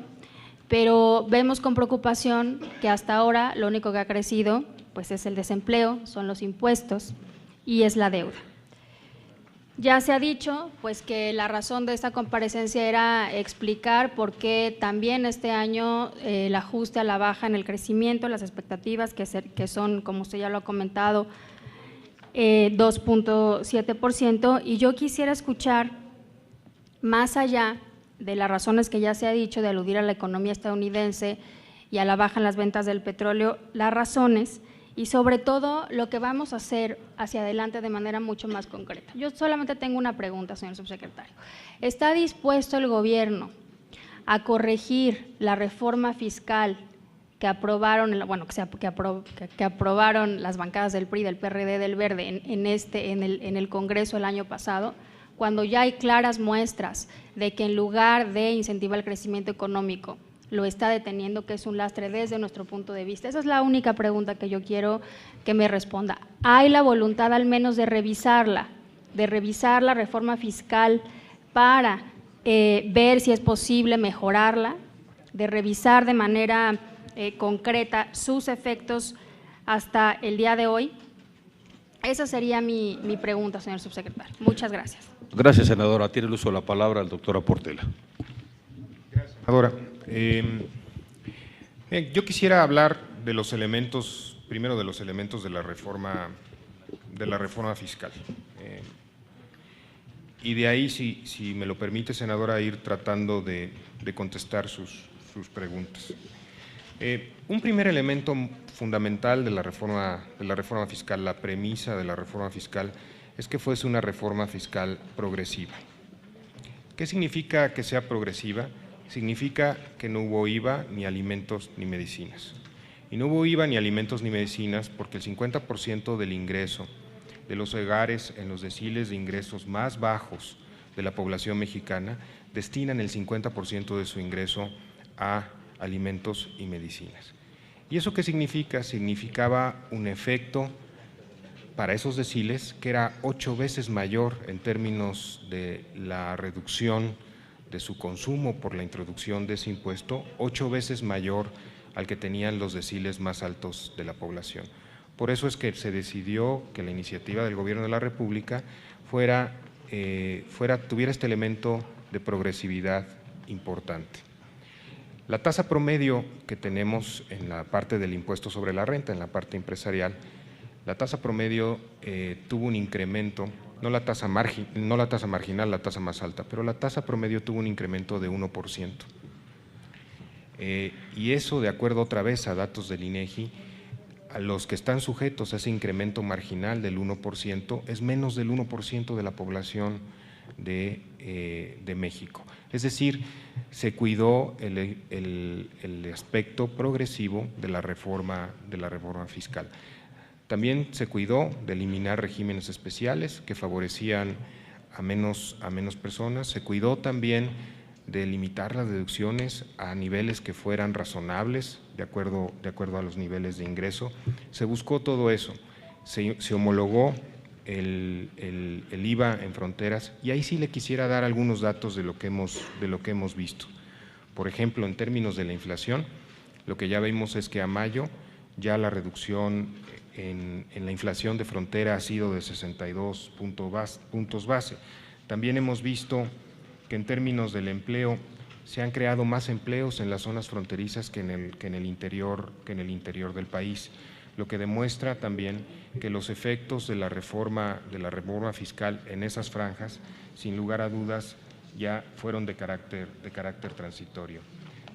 pero vemos con preocupación que hasta ahora lo único que ha crecido pues es el desempleo, son los impuestos y es la deuda. Ya se ha dicho pues que la razón de esta comparecencia era explicar por qué también este año el ajuste a la baja en el crecimiento, las expectativas que son, como usted ya lo ha comentado, 2.7%, y yo quisiera escuchar, más allá de las razones que ya se ha dicho de aludir a la economía estadounidense y a la baja en las ventas del petróleo, las razones y sobre todo lo que vamos a hacer hacia adelante de manera mucho más concreta. Yo solamente tengo una pregunta, señor subsecretario. ¿Está dispuesto el gobierno a corregir la reforma fiscal que aprobaron, que aprobaron las bancadas del PRI, del PRD, del Verde en el Congreso el año pasado, cuando ya hay claras muestras de que en lugar de incentivar el crecimiento económico, lo está deteniendo, que es un lastre desde nuestro punto de vista? Esa es la única pregunta que yo quiero que me responda. ¿Hay la voluntad al menos de revisar la reforma fiscal para ver si es posible mejorarla, de revisar de manera concreta sus efectos hasta el día de hoy? Esa sería mi pregunta, señor subsecretario. Muchas gracias. Gracias, senadora. Tiene el uso de la palabra el doctor Portela. Gracias, senadora. Yo quisiera hablar de los elementos, primero de los elementos de la reforma fiscal. Y de ahí, si me lo permite, senadora, ir tratando de contestar sus preguntas. Un primer elemento fundamental de la reforma fiscal, la premisa de la reforma fiscal, es que fuese una reforma fiscal progresiva. ¿Qué significa que sea progresiva? Significa que no hubo IVA ni alimentos ni medicinas. Y no hubo IVA ni alimentos ni medicinas porque el 50% del ingreso de los hogares en los deciles de ingresos más bajos de la población mexicana destinan el 50% de su ingreso a alimentos y medicinas. ¿Y eso qué significa? Significaba un efecto para esos deciles que era 8 veces mayor en términos de la reducción de su consumo por la introducción de ese impuesto, 8 veces mayor al que tenían los deciles más altos de la población. Por eso es que se decidió que la iniciativa del Gobierno de la República tuviera este elemento de progresividad importante. La tasa promedio que tenemos en la parte del impuesto sobre la renta, en la parte empresarial, la tasa promedio tuvo un incremento, no la tasa marginal, la tasa más alta, pero la tasa promedio tuvo un incremento de 1%. Y eso, de acuerdo otra vez a datos del INEGI, a los que están sujetos a ese incremento marginal del 1%, es menos del 1% de la población de México. Es decir, se cuidó el aspecto progresivo de la reforma fiscal. También se cuidó de eliminar regímenes especiales que favorecían a menos personas. Se cuidó también de limitar las deducciones a niveles que fueran razonables, de acuerdo a los niveles de ingreso. Se buscó todo eso. Se homologó el IVA en fronteras, y ahí sí le quisiera dar algunos datos de lo que hemos visto. Por ejemplo, en términos de la inflación, lo que ya vimos es que a mayo ya la reducción en la inflación de frontera ha sido de 62 puntos base. También hemos visto que en términos del empleo se han creado más empleos en las zonas fronterizas que en el interior del país, lo que demuestra también que los efectos de la reforma fiscal en esas franjas, sin lugar a dudas, ya fueron de carácter transitorio.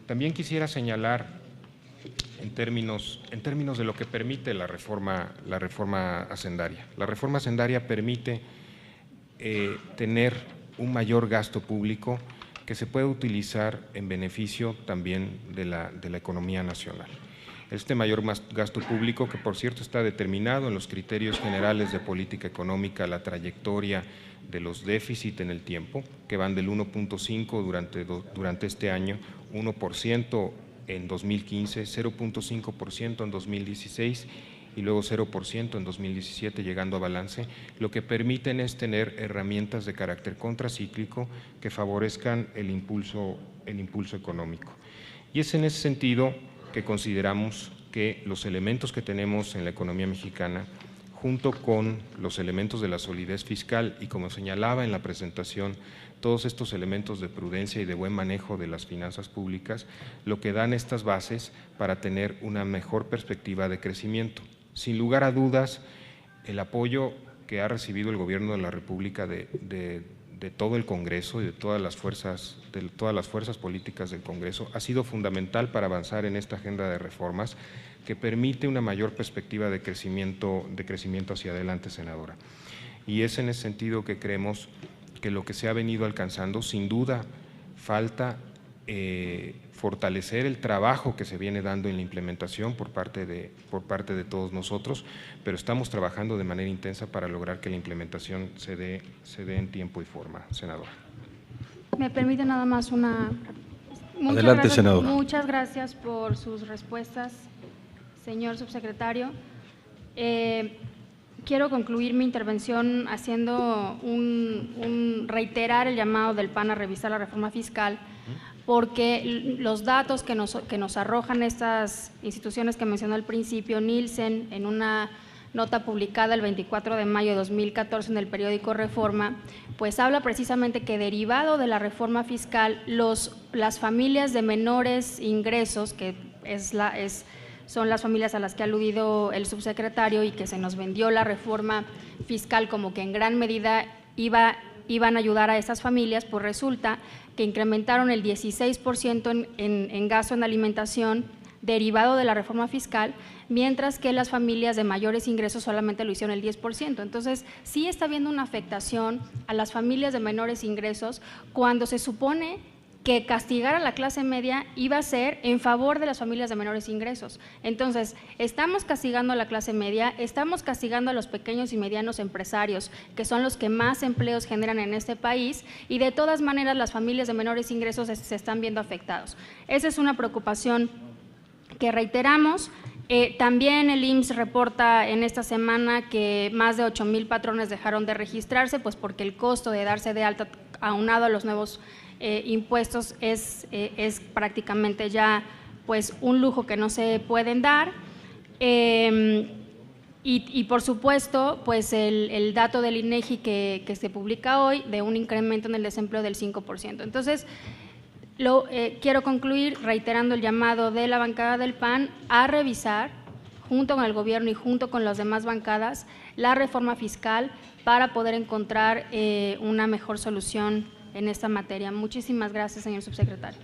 También quisiera señalar en términos de lo que permite la reforma hacendaria. La reforma hacendaria permite tener un mayor gasto público que se puede utilizar en beneficio también de la economía nacional. Este mayor gasto público, que por cierto está determinado en los criterios generales de política económica, la trayectoria de los déficits en el tiempo, que van del 1.5 durante este año, 1% en 2015, 0.5% en 2016 y luego 0% en 2017, llegando a balance, lo que permiten es tener herramientas de carácter contracíclico que favorezcan el impulso económico. Y es en ese sentido que consideramos que los elementos que tenemos en la economía mexicana, junto con los elementos de la solidez fiscal y, como señalaba en la presentación, todos estos elementos de prudencia y de buen manejo de las finanzas públicas, lo que dan estas bases para tener una mejor perspectiva de crecimiento. Sin lugar a dudas, el apoyo que ha recibido el Gobierno de la República de todo el Congreso y de todas las fuerzas políticas del Congreso ha sido fundamental para avanzar en esta agenda de reformas que permite una mayor perspectiva de crecimiento hacia adelante, senadora. Y es en ese sentido que creemos que lo que se ha venido alcanzando, sin duda, falta fortalecer el trabajo que se viene dando en la implementación por parte de todos nosotros, pero estamos trabajando de manera intensa para lograr que la implementación se dé en tiempo y forma, senadora. Me permite nada más una… Adelante, senadora. Muchas gracias por sus respuestas, señor subsecretario. Quiero concluir mi intervención haciendo reiterar el llamado del PAN a revisar la reforma fiscal, porque los datos que nos arrojan estas instituciones que mencionó al principio, Nielsen, en una nota publicada el 24 de mayo de 2014 en el periódico Reforma, pues habla precisamente que derivado de la reforma fiscal, las familias de menores ingresos, que son las familias a las que ha aludido el subsecretario y que se nos vendió la reforma fiscal como que en gran medida iban a ayudar a esas familias, pues resulta que incrementaron el 16% en gasto en alimentación derivado de la reforma fiscal, mientras que las familias de mayores ingresos solamente lo hicieron el 10%. Entonces, sí está habiendo una afectación a las familias de menores ingresos cuando se supone que castigar a la clase media iba a ser en favor de las familias de menores ingresos. Entonces, estamos castigando a la clase media, estamos castigando a los pequeños y medianos empresarios, que son los que más empleos generan en este país, y de todas maneras las familias de menores ingresos se están viendo afectados. Esa es una preocupación que reiteramos. También el IMSS reporta en esta semana que más de 8,000 patrones dejaron de registrarse, pues porque el costo de darse de alta aunado a los nuevos impuestos es prácticamente ya pues un lujo que no se pueden dar. Y por supuesto, pues el dato del INEGI que se publica hoy de un incremento en el desempleo del 5%. Entonces, quiero concluir reiterando el llamado de la bancada del PAN a revisar, junto con el gobierno y junto con las demás bancadas, la reforma fiscal para poder encontrar una mejor solución en esta materia. Muchísimas gracias, señor subsecretario.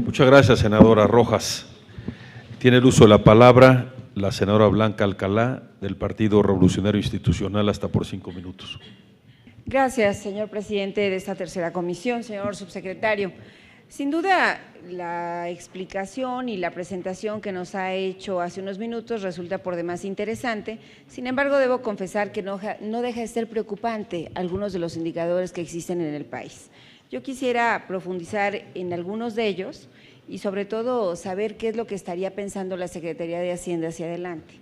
Muchas gracias, senadora Rojas. Tiene el uso de la palabra la senadora Blanca Alcalá, del Partido Revolucionario Institucional, hasta por 5 minutos. Gracias, señor presidente de esta tercera comisión, señor subsecretario. Sin duda, la explicación y la presentación que nos ha hecho hace unos minutos resulta por demás interesante. Sin embargo, debo confesar que no deja de ser preocupante algunos de los indicadores que existen en el país. Yo quisiera profundizar en algunos de ellos y sobre todo saber qué es lo que estaría pensando la Secretaría de Hacienda hacia adelante.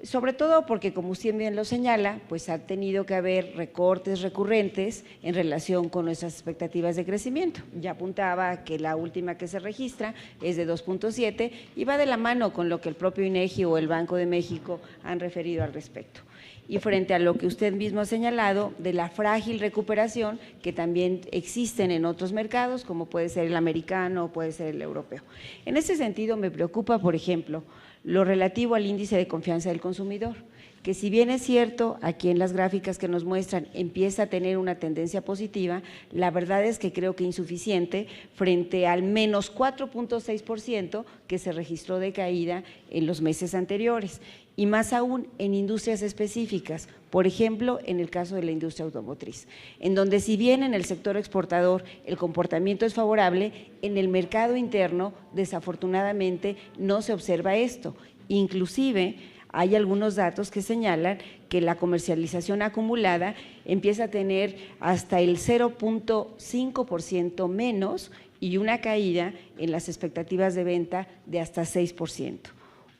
Sobre todo porque, como usted bien lo señala, pues ha tenido que haber recortes recurrentes en relación con nuestras expectativas de crecimiento. Ya apuntaba que la última que se registra es de 2.7 y va de la mano con lo que el propio INEGI o el Banco de México han referido al respecto. Y frente a lo que usted mismo ha señalado de la frágil recuperación que también existen en otros mercados, como puede ser el americano o puede ser el europeo. En ese sentido, me preocupa, por ejemplo, lo relativo al índice de confianza del consumidor, que si bien es cierto, aquí en las gráficas que nos muestran empieza a tener una tendencia positiva, la verdad es que creo que insuficiente frente al menos 4.6% que se registró de caída en los meses anteriores, y más aún en industrias específicas, por ejemplo, en el caso de la industria automotriz, en donde si bien en el sector exportador el comportamiento es favorable, en el mercado interno desafortunadamente no se observa esto. Inclusive hay algunos datos que señalan que la comercialización acumulada empieza a tener hasta el 0.5% menos y una caída en las expectativas de venta de hasta 6%.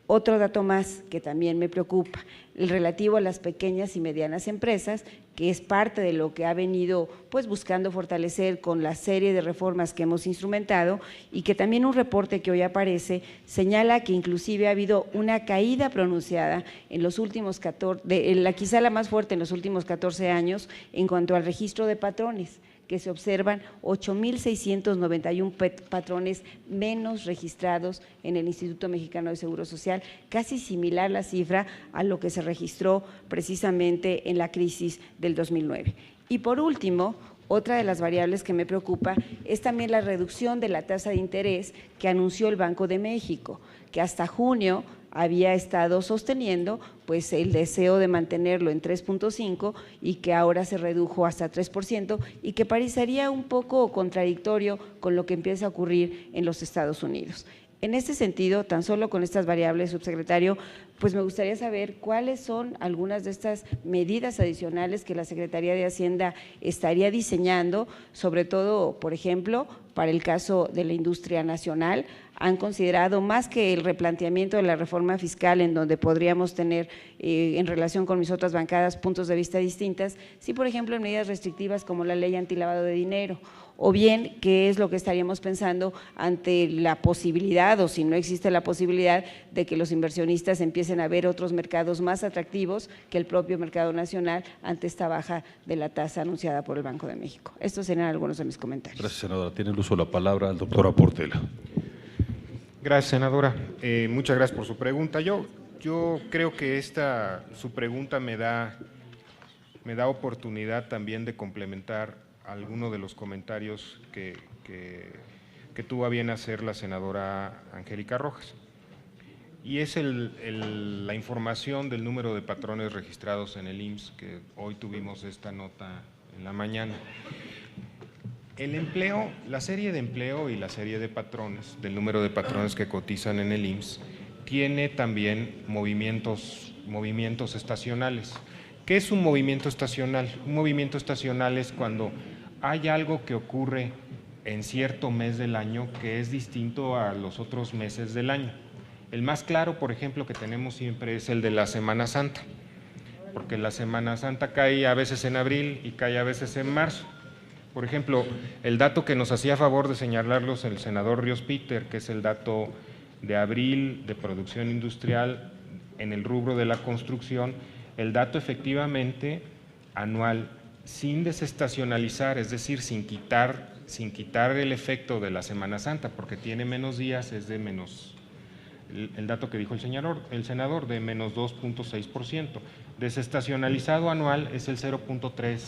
Otro dato más que también me preocupa, el relativo a las pequeñas y medianas empresas, que es parte de lo que ha venido pues buscando fortalecer con la serie de reformas que hemos instrumentado, y que también un reporte que hoy aparece señala que inclusive ha habido una caída pronunciada en los últimos 14, quizá la más fuerte en los últimos 14 años en cuanto al registro de patrones, que se observan 8,691 patrones menos registrados en el Instituto Mexicano de Seguro Social, casi similar la cifra a lo que se registró precisamente en la crisis del 2009. Y por último, otra de las variables que me preocupa es también la reducción de la tasa de interés que anunció el Banco de México, que hasta junio había estado sosteniendo pues el deseo de mantenerlo en 3.5 y que ahora se redujo hasta 3% y que parecería un poco contradictorio con lo que empieza a ocurrir en los Estados Unidos. En este sentido, tan solo con estas variables, subsecretario, pues me gustaría saber cuáles son algunas de estas medidas adicionales que la Secretaría de Hacienda estaría diseñando, sobre todo, por ejemplo, para el caso de la industria nacional. Han considerado más que el replanteamiento de la reforma fiscal, en donde podríamos tener en relación con mis otras bancadas puntos de vista distintas, sí, por ejemplo, en medidas restrictivas como la ley antilavado de dinero, o bien qué es lo que estaríamos pensando ante la posibilidad, o si no existe la posibilidad, de que los inversionistas empiecen a ver otros mercados más atractivos que el propio mercado nacional ante esta baja de la tasa anunciada por el Banco de México. Estos serían algunos de mis comentarios. Gracias, senadora. Tiene el uso de la palabra el doctor Portela. Gracias, senadora. Muchas gracias por su pregunta. Yo creo que su pregunta me da oportunidad también de complementar algunos de los comentarios que tuvo a bien hacer la senadora Angélica Rojas. Y es la información del número de patrones registrados en el IMSS, que hoy tuvimos esta nota en la mañana. El empleo, la serie de empleo y la serie de patrones, del número de patrones que cotizan en el IMSS, tiene también movimientos estacionales. ¿Qué es un movimiento estacional? Un movimiento estacional es cuando hay algo que ocurre en cierto mes del año que es distinto a los otros meses del año. El más claro, por ejemplo, que tenemos siempre es el de la Semana Santa, porque la Semana Santa cae a veces en abril y cae a veces en marzo. Por ejemplo, el dato que nos hacía favor de señalarlos el senador Ríos Peter, que es el dato de abril de producción industrial en el rubro de la construcción, el dato efectivamente anual, sin desestacionalizar, es decir, sin quitar el efecto de la Semana Santa, porque tiene menos días, es de menos, el dato que dijo el senador, de menos 2.6%. Desestacionalizado anual es el 0.3%,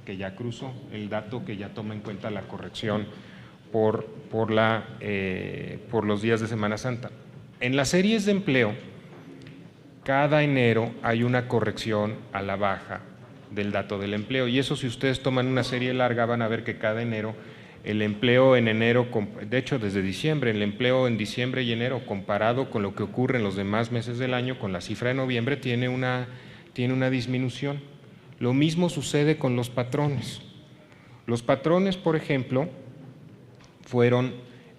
que ya cruzó, el dato que ya toma en cuenta la corrección por los días de Semana Santa. En las series de empleo, cada enero hay una corrección a la baja del dato del empleo, y eso, si ustedes toman una serie larga, van a ver que cada enero, el empleo en enero, de hecho desde diciembre, el empleo en diciembre y enero comparado con lo que ocurre en los demás meses del año, con la cifra de noviembre, tiene una disminución. Lo mismo sucede con los patrones. Los patrones, por ejemplo, fueron,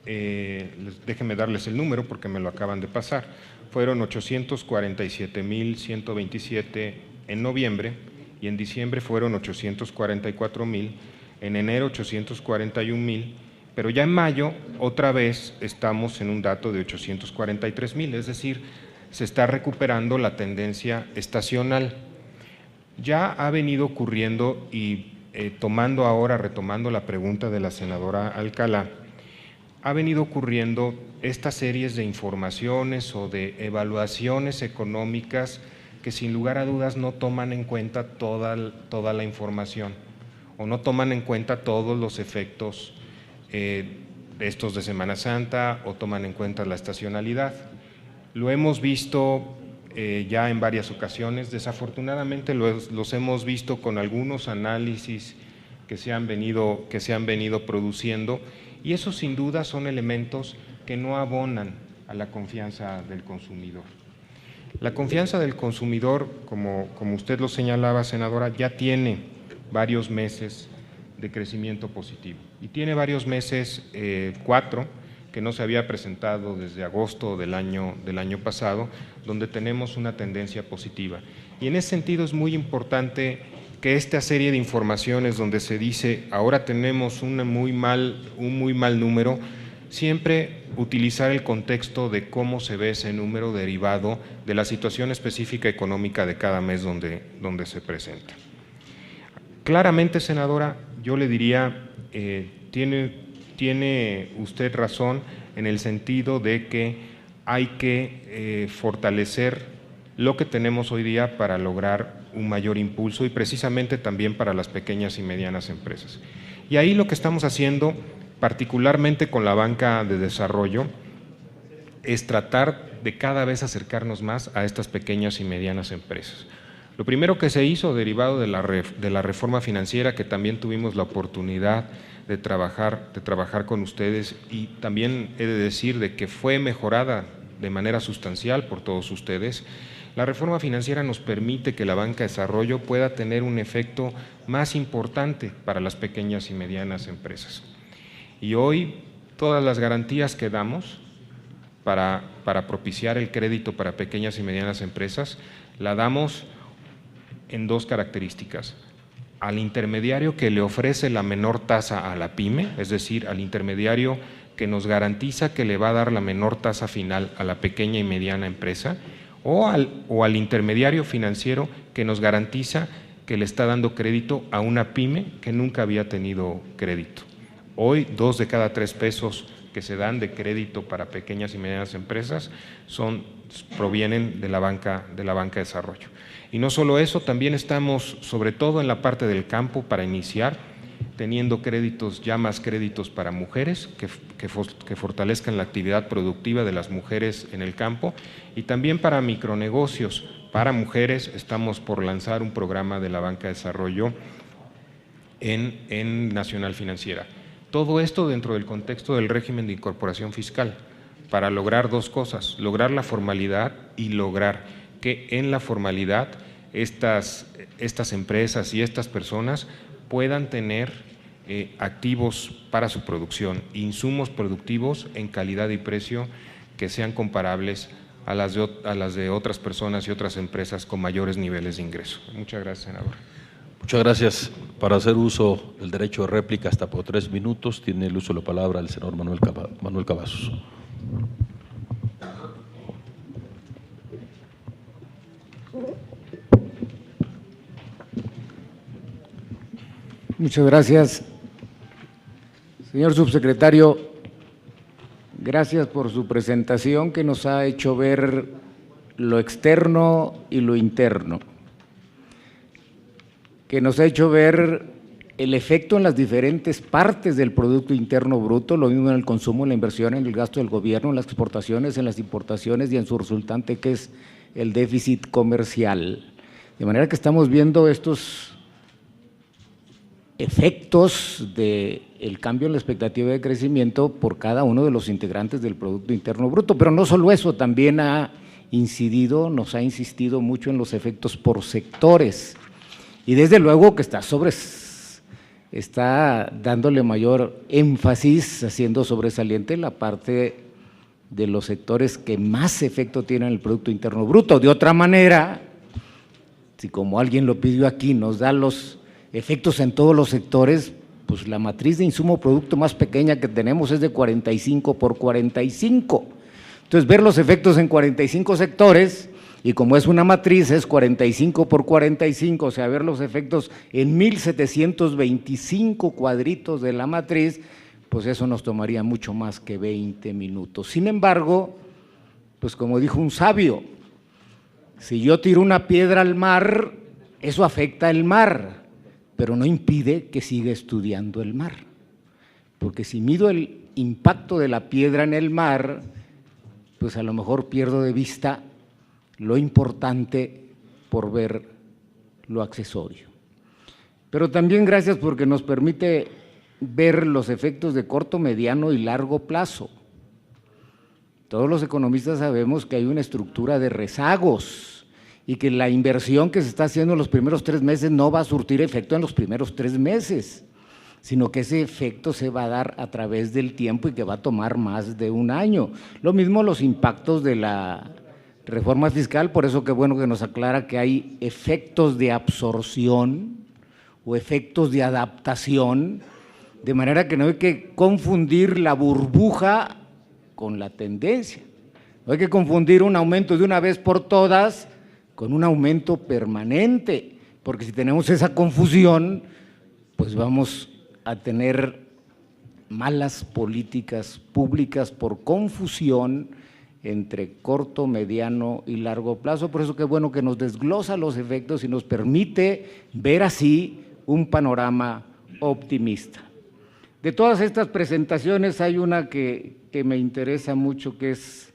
déjenme darles el número porque me lo acaban de pasar, fueron 847,127 en noviembre, y en diciembre fueron 844,000, en enero 841,000, pero ya en mayo otra vez estamos en un dato de 843,000, es decir, se está recuperando la tendencia estacional. Ya ha venido ocurriendo, y retomando la pregunta de la senadora Alcalá, ha venido ocurriendo estas series de informaciones o de evaluaciones económicas que sin lugar a dudas no toman en cuenta toda la información, o no toman en cuenta todos los efectos de estos de Semana Santa, o toman en cuenta la estacionalidad. Lo hemos visto ya en varias ocasiones, desafortunadamente los hemos visto con algunos análisis que se han venido produciendo, y esos sin duda son elementos que no abonan a la confianza del consumidor. La confianza del consumidor, como usted lo señalaba, senadora, ya tiene varios meses de crecimiento positivo, y tiene varios meses, 4, que no se había presentado desde agosto del año pasado, donde tenemos una tendencia positiva. Y en ese sentido es muy importante que esta serie de informaciones donde se dice ahora tenemos un muy mal número, siempre utilizar el contexto de cómo se ve ese número derivado de la situación específica económica de cada mes donde se presenta. Claramente, senadora, yo le diría, tiene usted razón en el sentido de que hay que fortalecer lo que tenemos hoy día para lograr un mayor impulso, y precisamente también para las pequeñas y medianas empresas. Y ahí lo que estamos haciendo, particularmente con la banca de desarrollo, es tratar de cada vez acercarnos más a estas pequeñas y medianas empresas. Lo primero que se hizo, derivado de la reforma financiera, que también tuvimos la oportunidad de trabajar con ustedes, y también he de decir de que fue mejorada de manera sustancial por todos ustedes, la reforma financiera nos permite que la banca de desarrollo pueda tener un efecto más importante para las pequeñas y medianas empresas. Y hoy todas las garantías que damos para propiciar el crédito para pequeñas y medianas empresas, la damos en dos características: al intermediario que le ofrece la menor tasa a la pyme, es decir, al intermediario que nos garantiza que le va a dar la menor tasa final a la pequeña y mediana empresa, o al intermediario financiero que nos garantiza que le está dando crédito a una pyme que nunca había tenido crédito. Hoy 2 de cada 3 pesos que se dan de crédito para pequeñas y medianas empresas provienen de la banca de desarrollo. Y no solo eso, también estamos, sobre todo en la parte del campo, para iniciar, teniendo más créditos para mujeres, que fortalezcan la actividad productiva de las mujeres en el campo, y también para micronegocios. Para mujeres estamos por lanzar un programa de la banca de desarrollo en Nacional Financiera. Todo esto dentro del contexto del régimen de incorporación fiscal, para lograr dos cosas: lograr la formalidad y lograr que en la formalidad estas empresas y estas personas puedan tener activos para su producción, insumos productivos en calidad y precio que sean comparables a las de otras personas y otras empresas con mayores niveles de ingreso. Muchas gracias, senador. Muchas gracias. Para hacer uso del derecho de réplica hasta por 3 minutos, tiene el uso de la palabra el senador Manuel Cavazos. Muchas gracias. Señor subsecretario, gracias por su presentación que nos ha hecho ver lo externo y lo interno, que nos ha hecho ver el efecto en las diferentes partes del Producto Interno Bruto, lo mismo en el consumo, en la inversión, en el gasto del gobierno, en las exportaciones, en las importaciones y en su resultante que es el déficit comercial. De manera que estamos viendo estos efectos del cambio en la expectativa de crecimiento por cada uno de los integrantes del Producto Interno Bruto, pero no solo eso, también nos ha insistido mucho en los efectos por sectores y desde luego que está dándole mayor énfasis, haciendo sobresaliente la parte de los sectores que más efecto tienen en el Producto Interno Bruto. De otra manera, si como alguien lo pidió aquí, nos da los efectos en todos los sectores, pues la matriz de insumo producto más pequeña que tenemos es de 45 por 45. Entonces, ver los efectos en 45 sectores, y como es una matriz, es 45 por 45, o sea, ver los efectos en 1725 cuadritos de la matriz, pues eso nos tomaría mucho más que 20 minutos. Sin embargo, pues como dijo un sabio, si yo tiro una piedra al mar, eso afecta el mar, pero no impide que siga estudiando el mar, porque si mido el impacto de la piedra en el mar, pues a lo mejor pierdo de vista lo importante por ver lo accesorio. Pero también gracias porque nos permite ver los efectos de corto, mediano y largo plazo. Todos los economistas sabemos que hay una estructura de rezagos y que la inversión que se está haciendo en los primeros 3 meses no va a surtir efecto en los primeros 3 meses, sino que ese efecto se va a dar a través del tiempo y que va a tomar más de un año. Lo mismo los impactos de la reforma fiscal, por eso qué bueno que nos aclara que hay efectos de absorción o efectos de adaptación, de manera que no hay que confundir la burbuja con la tendencia. No hay que confundir un aumento de una vez por todas con un aumento permanente, porque si tenemos esa confusión, pues vamos a tener malas políticas públicas por confusión entre corto, mediano y largo plazo. Por eso qué bueno que nos desglosa los efectos y nos permite ver así un panorama optimista. De todas estas presentaciones hay una que me interesa mucho, que es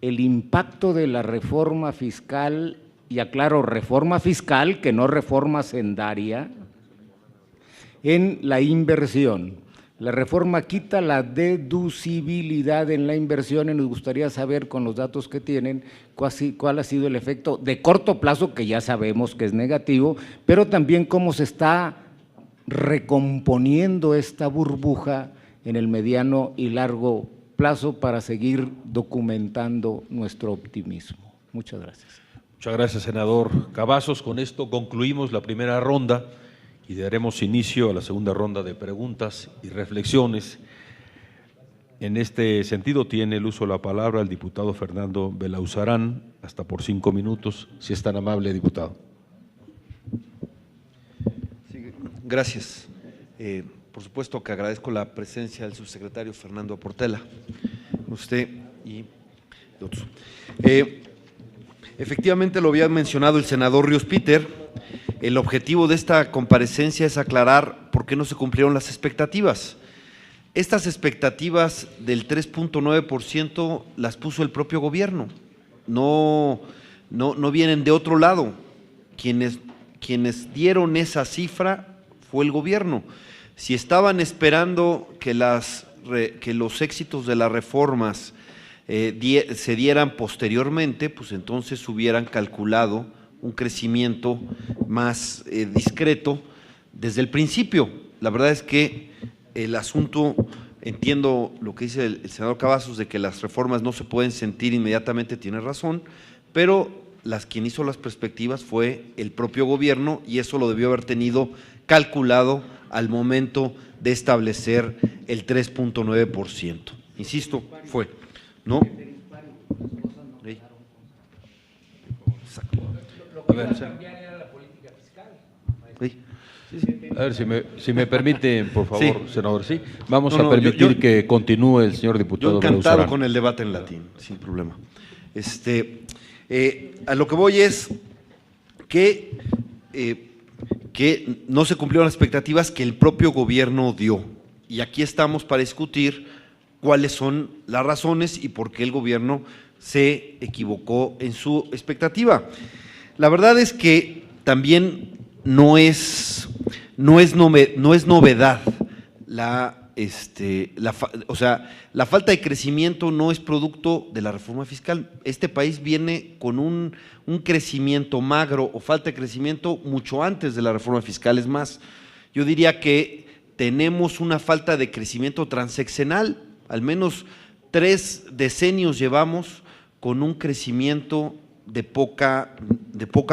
el impacto de la reforma fiscal, y aclaro, reforma fiscal, que no reforma hacendaria, en la inversión. La reforma quita la deducibilidad en la inversión y nos gustaría saber, con los datos que tienen, cuál ha sido el efecto de corto plazo, que ya sabemos que es negativo, pero también cómo se está recomponiendo esta burbuja en el mediano y largo plazo para seguir documentando nuestro optimismo. Muchas gracias. Muchas gracias, senador Cavazos. Con esto concluimos la primera ronda y daremos inicio a la segunda ronda de preguntas y reflexiones. En este sentido tiene el uso de la palabra el diputado Fernando Belauzarán, hasta por 5 minutos, si es tan amable, diputado. Sí, gracias. Por supuesto que agradezco la presencia del subsecretario Fernando Portela, usted y otros. Efectivamente, lo había mencionado el senador Ríos Peter. El objetivo de esta comparecencia es aclarar por qué no se cumplieron las expectativas. Estas expectativas del 3.9% las puso el propio gobierno, no vienen de otro lado. Quienes dieron esa cifra fue el gobierno. Si estaban esperando que los éxitos de las reformas se dieran posteriormente, pues entonces hubieran calculado un crecimiento más discreto desde el principio. La verdad es que el asunto, entiendo lo que dice el senador Cavazos de que las reformas no se pueden sentir inmediatamente, tiene razón, pero quien hizo las perspectivas fue el propio gobierno y eso lo debió haber tenido calculado al momento de establecer el 3.9%. Insisto, fue, ¿no? A ver, cambiar era la política fiscal. A ver, si me permiten, por favor, Sí. senador, sí. Vamos No, a no, permitir yo- que continúe el señor Yo diputado. encantado Beusarán. con el debate en latín, sin problema. A lo que voy es que no se cumplieron las expectativas que el propio gobierno dio. Y aquí estamos para discutir cuáles son las razones y por qué el gobierno se equivocó en su expectativa. La verdad es que también no es novedad la falta de crecimiento no es producto de la reforma fiscal. Este país viene con un crecimiento magro o falta de crecimiento mucho antes de la reforma fiscal. Es más, yo diría que tenemos una falta de crecimiento transeccional, al menos 3 decenios llevamos con un crecimiento de poca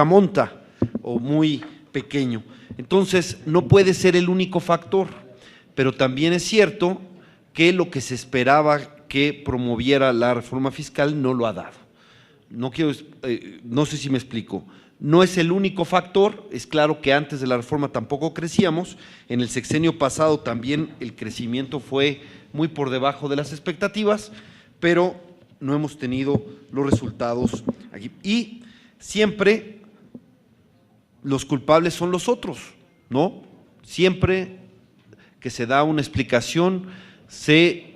monta o muy pequeño. Entonces, no puede ser el único factor, pero también es cierto que lo que se esperaba que promoviera la reforma fiscal no lo ha dado. No sé si me explico. No es el único factor, es claro que antes de la reforma tampoco crecíamos, en el sexenio pasado también el crecimiento fue muy por debajo de las expectativas, pero no hemos tenido los resultados aquí. Y siempre los culpables son los otros, ¿no? Siempre que se da una explicación se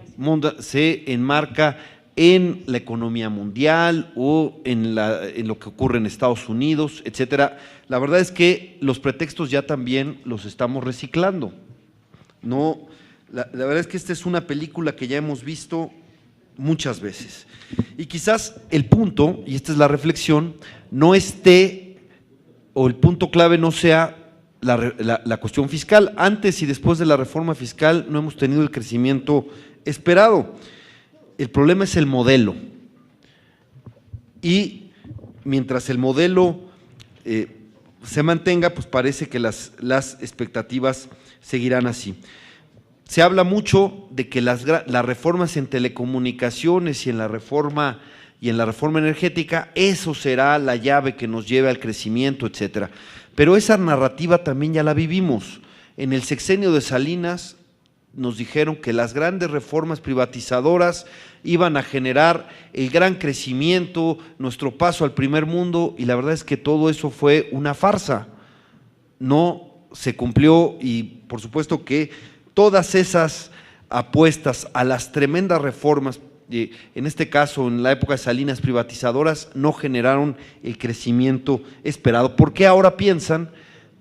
enmarca en la economía mundial o en lo que ocurre en Estados Unidos, etcétera. La verdad es que los pretextos ya también los estamos reciclando. No, la verdad es que esta es una película que ya hemos visto muchas veces. Y quizás el punto, y esta es la reflexión, no esté, o el punto clave no sea la cuestión fiscal. Antes y después de la reforma fiscal no hemos tenido el crecimiento esperado. El problema es el modelo. Y mientras el modelo se mantenga, pues parece que las expectativas seguirán así. Se habla mucho de que las reformas en telecomunicaciones y en la reforma energética, eso será la llave que nos lleve al crecimiento, etcétera. Pero esa narrativa también ya la vivimos. En el sexenio de Salinas nos dijeron que las grandes reformas privatizadoras iban a generar el gran crecimiento, nuestro paso al primer mundo, y la verdad es que todo eso fue una farsa. No se cumplió y por supuesto que todas esas apuestas a las tremendas reformas, en este caso en la época de Salinas privatizadoras, no generaron el crecimiento esperado. ¿Por qué ahora piensan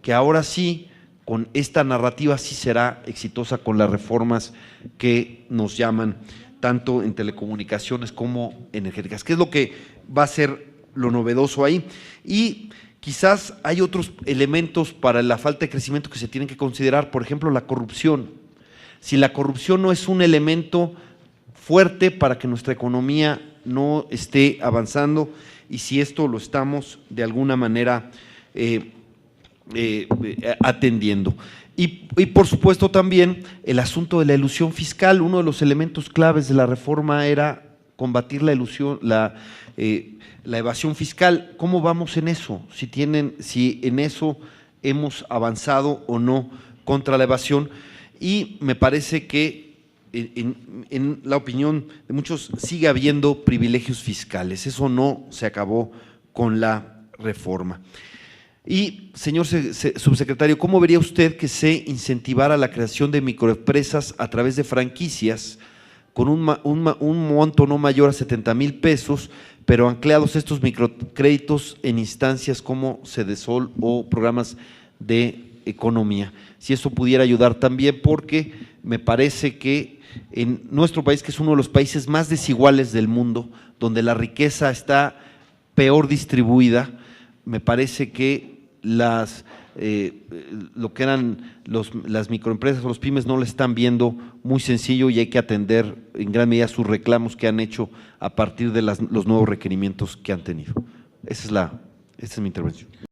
que ahora sí, con esta narrativa sí será exitosa con las reformas que nos llaman tanto en telecomunicaciones como energéticas? ¿Qué es lo que va a ser lo novedoso ahí? Y quizás hay otros elementos para la falta de crecimiento que se tienen que considerar, por ejemplo, la corrupción. Si la corrupción no es un elemento fuerte para que nuestra economía no esté avanzando, y si esto lo estamos de alguna manera atendiendo. Y por supuesto también el asunto de la elusión fiscal. Uno de los elementos claves de la reforma era combatir la evasión fiscal. ¿Cómo vamos en eso? Si en eso hemos avanzado o no contra la evasión. Y me parece que en la opinión de muchos sigue habiendo privilegios fiscales. Eso no se acabó con la reforma. Y, señor subsecretario, ¿cómo vería usted que se incentivara la creación de microempresas a través de franquicias con un monto no mayor a 70,000 pesos, pero anclados estos microcréditos en instancias como Sedesol o programas de economía? Si eso pudiera ayudar también, porque me parece que en nuestro país, que es uno de los países más desiguales del mundo, donde la riqueza está peor distribuida, me parece que lo que eran las microempresas o los pymes no lo están viendo muy sencillo, y hay que atender en gran medida sus reclamos que han hecho a partir de los nuevos requerimientos que han tenido. Esa es mi intervención.